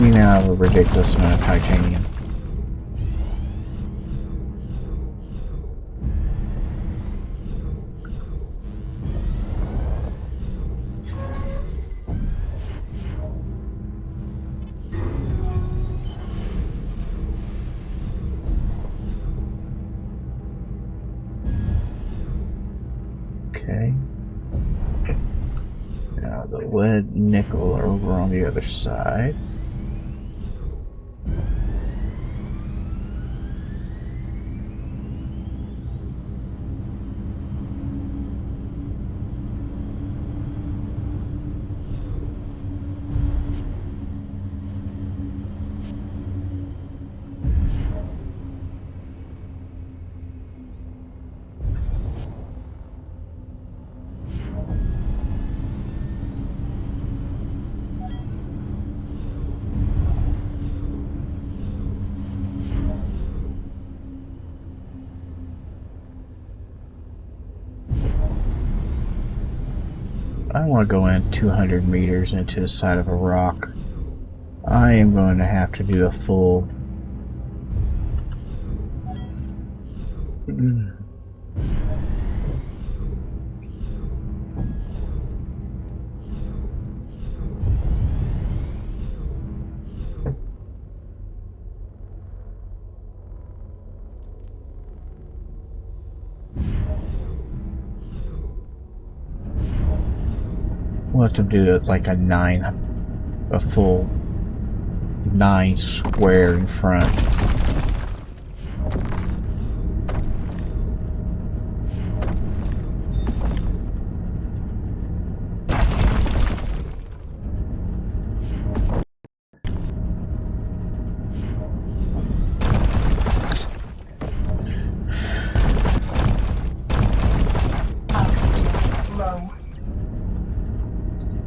We now have a ridiculous amount of titanium. Okay. Now the lead nickel are over on the other side. I want to go in 200 meters into the side of a rock. I am going to have to do a full... We'll have to do it like a full 9 square in front.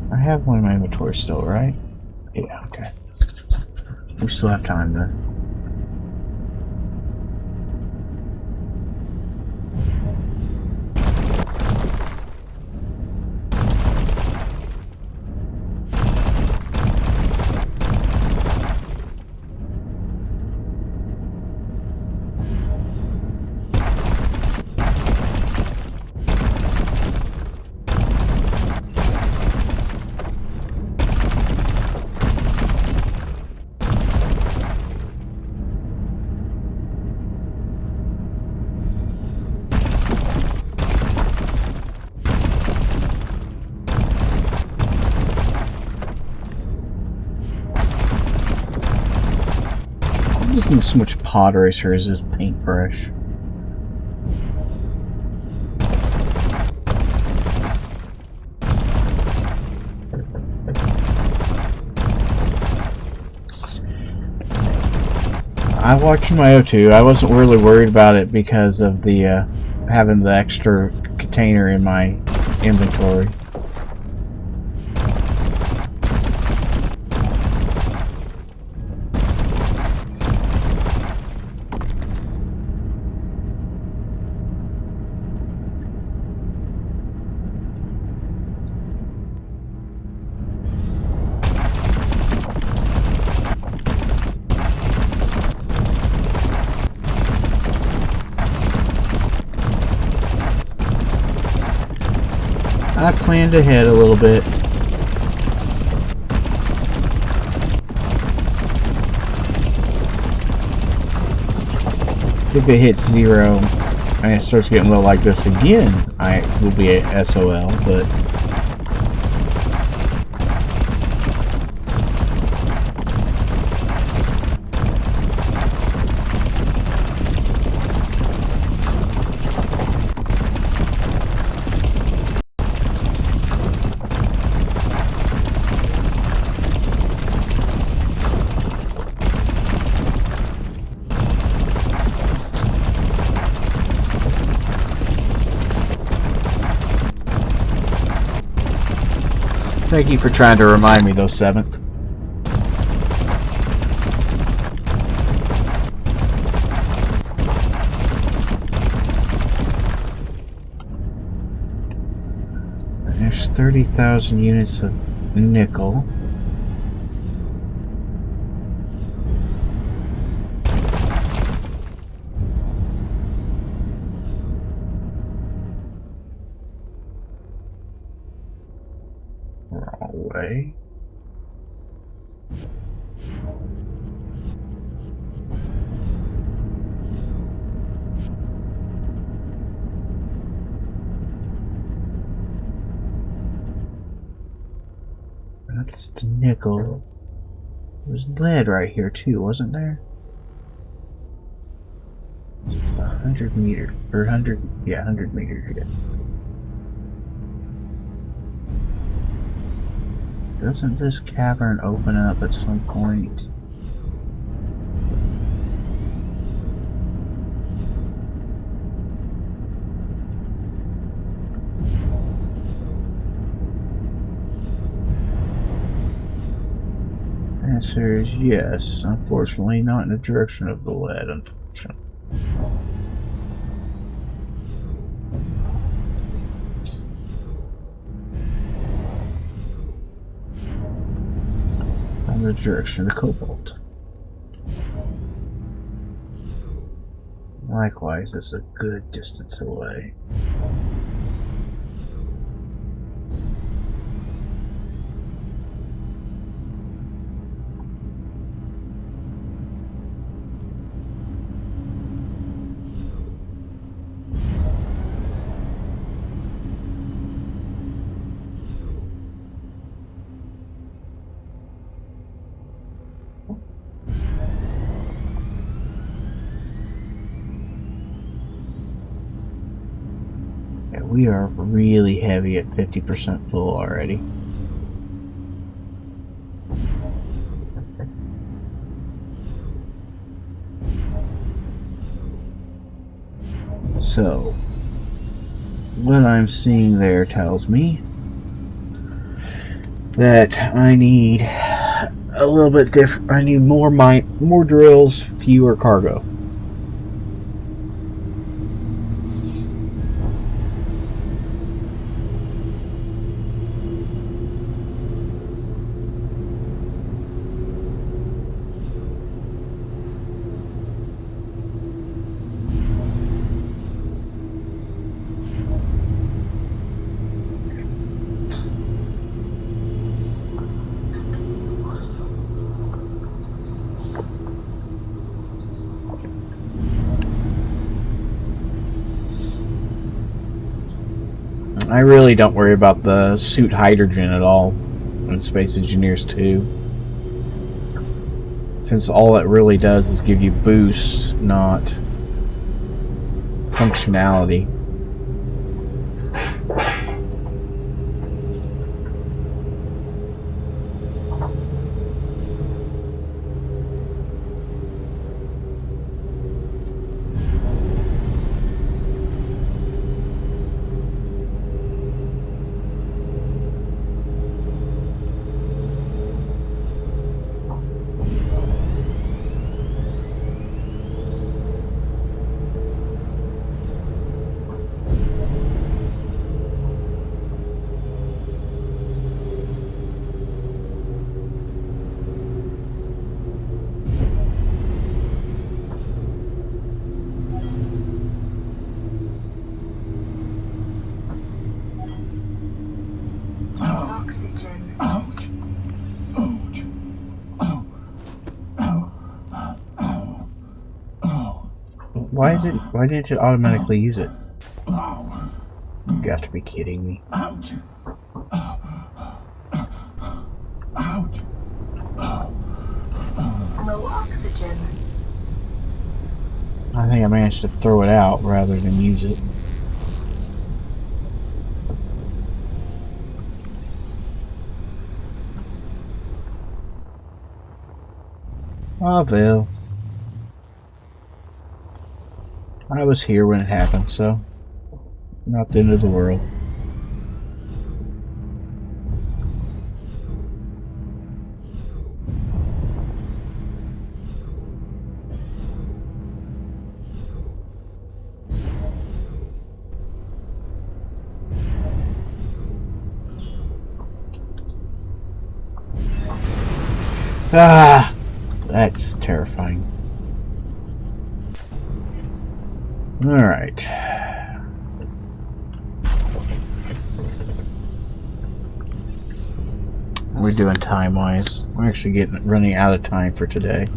I have one in my inventory still, right? Yeah, okay. We still have time then. Isn't so much pod racer as his paintbrush. I watched my O2. I wasn't really worried about it because of the having the extra container in my inventory. I planned ahead a little bit. If it hits 0 and it starts getting low like this again, I will be at SOL, but thank you for trying to remind me, though, 7th. There's 30,000 units of nickel. Wrong way. That's the nickel. There's lead right here too, wasn't there? It's 100 meters, or 100, yeah, 100 meters, yeah. Doesn't this cavern open up at some point? Answer is yes. Unfortunately, not in the direction of the lead, unfortunately. In the direction of the cobalt. Likewise, it's a good distance away. We are really heavy at 50% full already. So, what I'm seeing there tells me that I need a little bit different. I need more drills, fewer cargo. I really don't worry about the suit hydrogen at all in Space Engineers 2. Since all it really does is give you boost, not functionality. Oxygen. Ouch. Ouch. Ow. Ow. Ow. Ow. Why did it automatically use it? Ow. You got to be kidding me. Ouch. Ouch. Low oxygen. I think I managed to throw it out rather than use it. Oh, Bill. I was here when it happened, so not the end of the world. Ah! That's terrifying. Alright. We're doing time-wise. We're actually running out of time for today.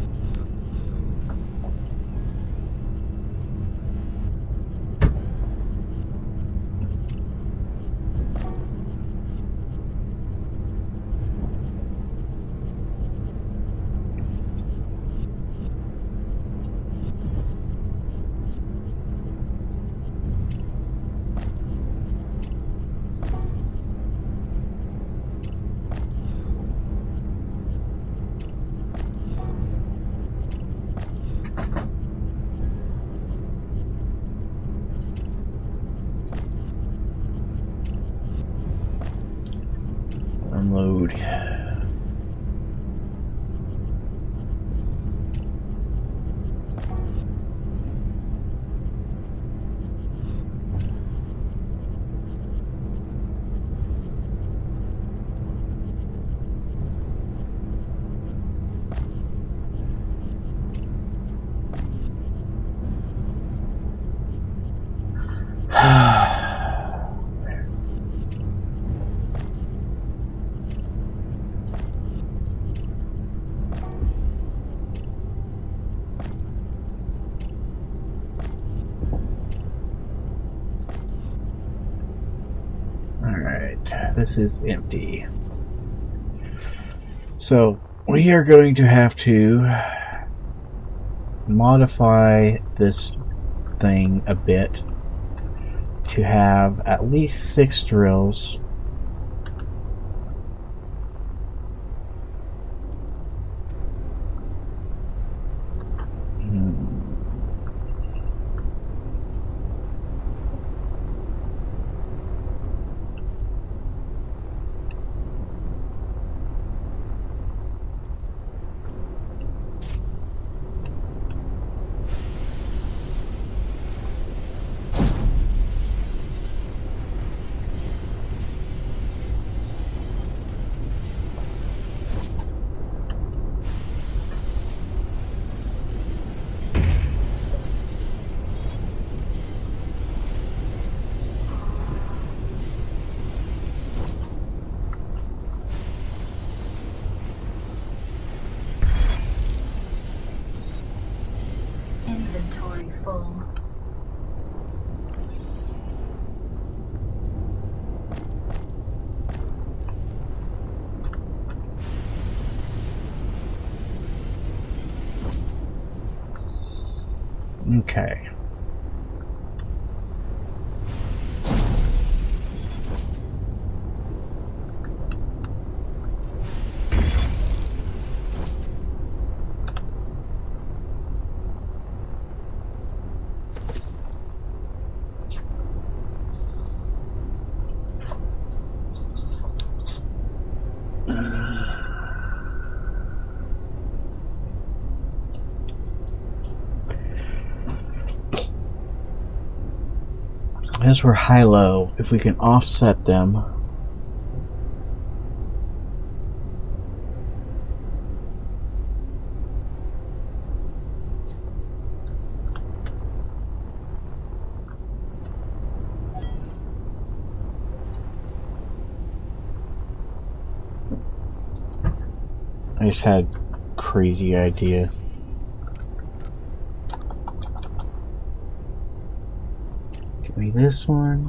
Unload. This is empty. So we are going to have to modify this thing a bit to have at least 6 drills. Inventory full. Okay. As we're high-low, if we can offset them, I just had a crazy idea. Give me this one.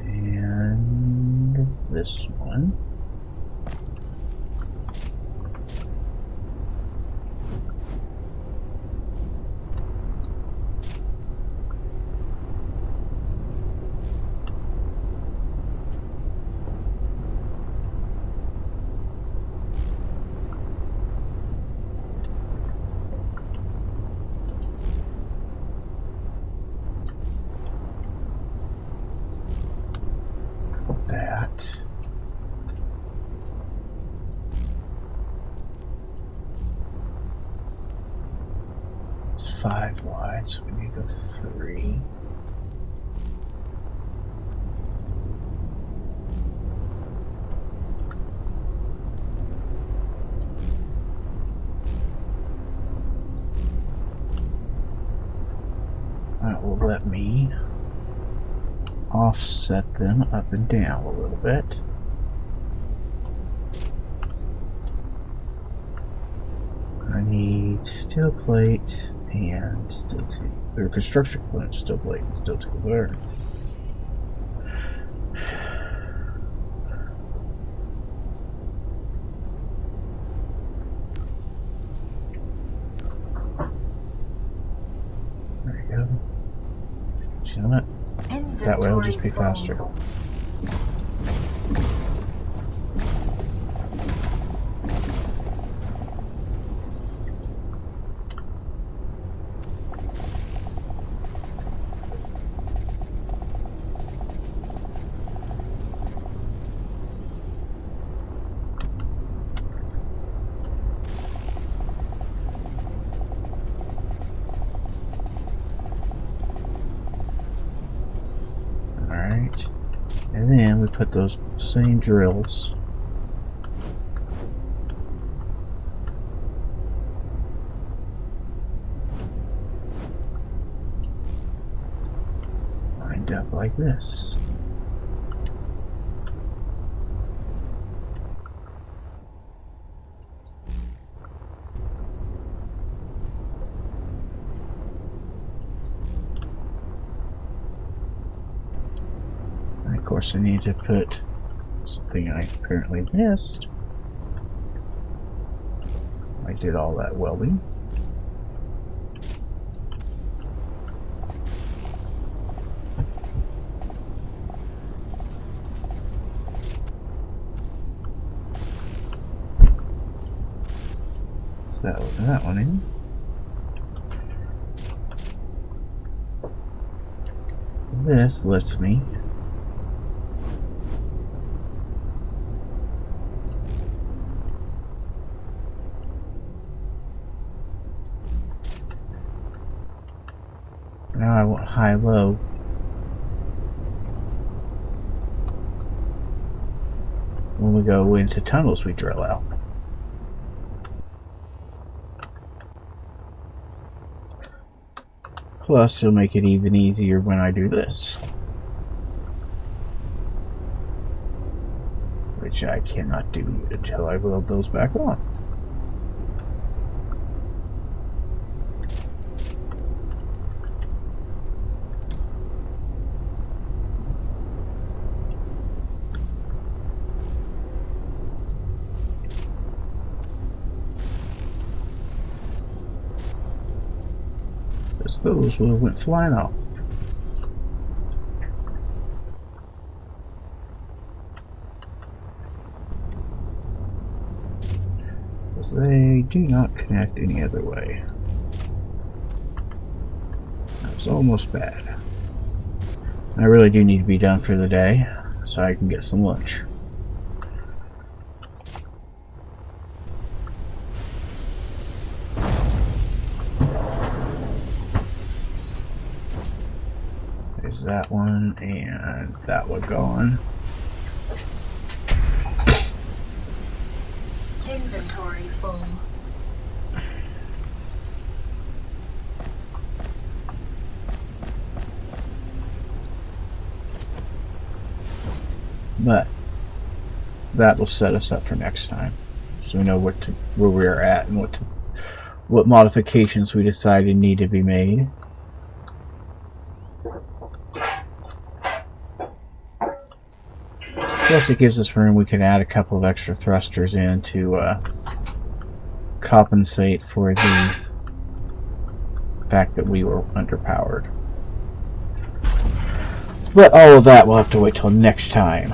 And this one. That. It's 5 wide, so we need to go 3. That will let me offset them up and down a little bit. I need steel plate and steel tube, or construction component, steel plate and steel tube. Where? There you go. You know what? That way it'll just be faster. And then we put those same drills lined up like this. Of course, I need to put something I apparently missed. I did all that welding. So that one in. This lets me now I want high-low. When we go into tunnels, we drill out. Plus, it'll make it even easier when I do this. Which I cannot do until I weld those back on. Because those would have went flying off. Because they do not connect any other way. That was almost bad. I really do need to be done for the day so I can get some lunch. There's that one and that one gone. Inventory full. But that will set us up for next time, so we know where we're at and what modifications we decided need to be made. Plus, it gives us room. We can add a couple of extra thrusters in to compensate for the fact that we were underpowered. But all of that we'll have to wait till next time,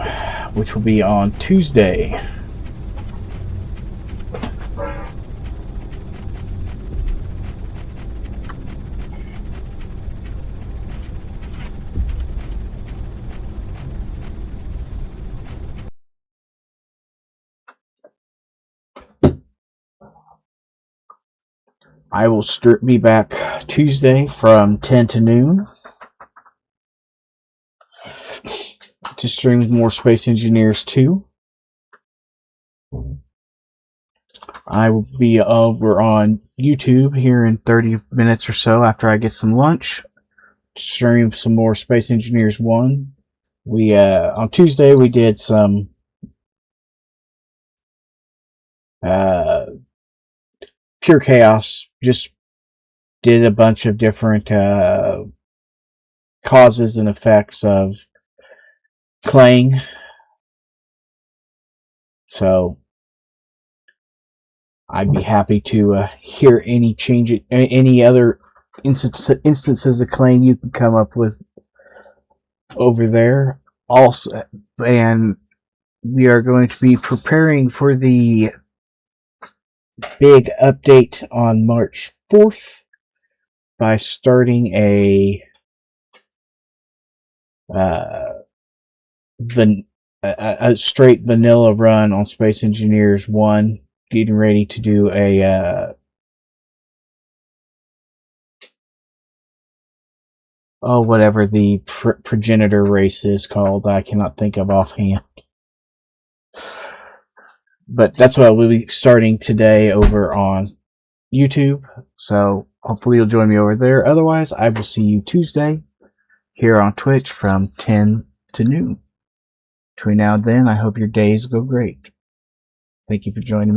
which will be on Tuesday. I will be back Tuesday from 10 to noon to stream more Space Engineers 2. I will be over on YouTube here in 30 minutes or so after I get some lunch. Stream some more Space Engineers 1. We on Tuesday we did some pure chaos. Just did a bunch of different causes and effects of claying. So I'd be happy to hear any changes, any other instances of claying you can come up with over there. Also, and we are going to be preparing for the big update on March 4th by starting a straight vanilla run on Space Engineers 1, getting ready to do a whatever the progenitor race is called. I cannot think of offhand. But that's what we'll be starting today over on YouTube. So hopefully you'll join me over there. Otherwise, I will see you Tuesday here on Twitch from 10 to noon. Between now and then, I hope your days go great. Thank you for joining me.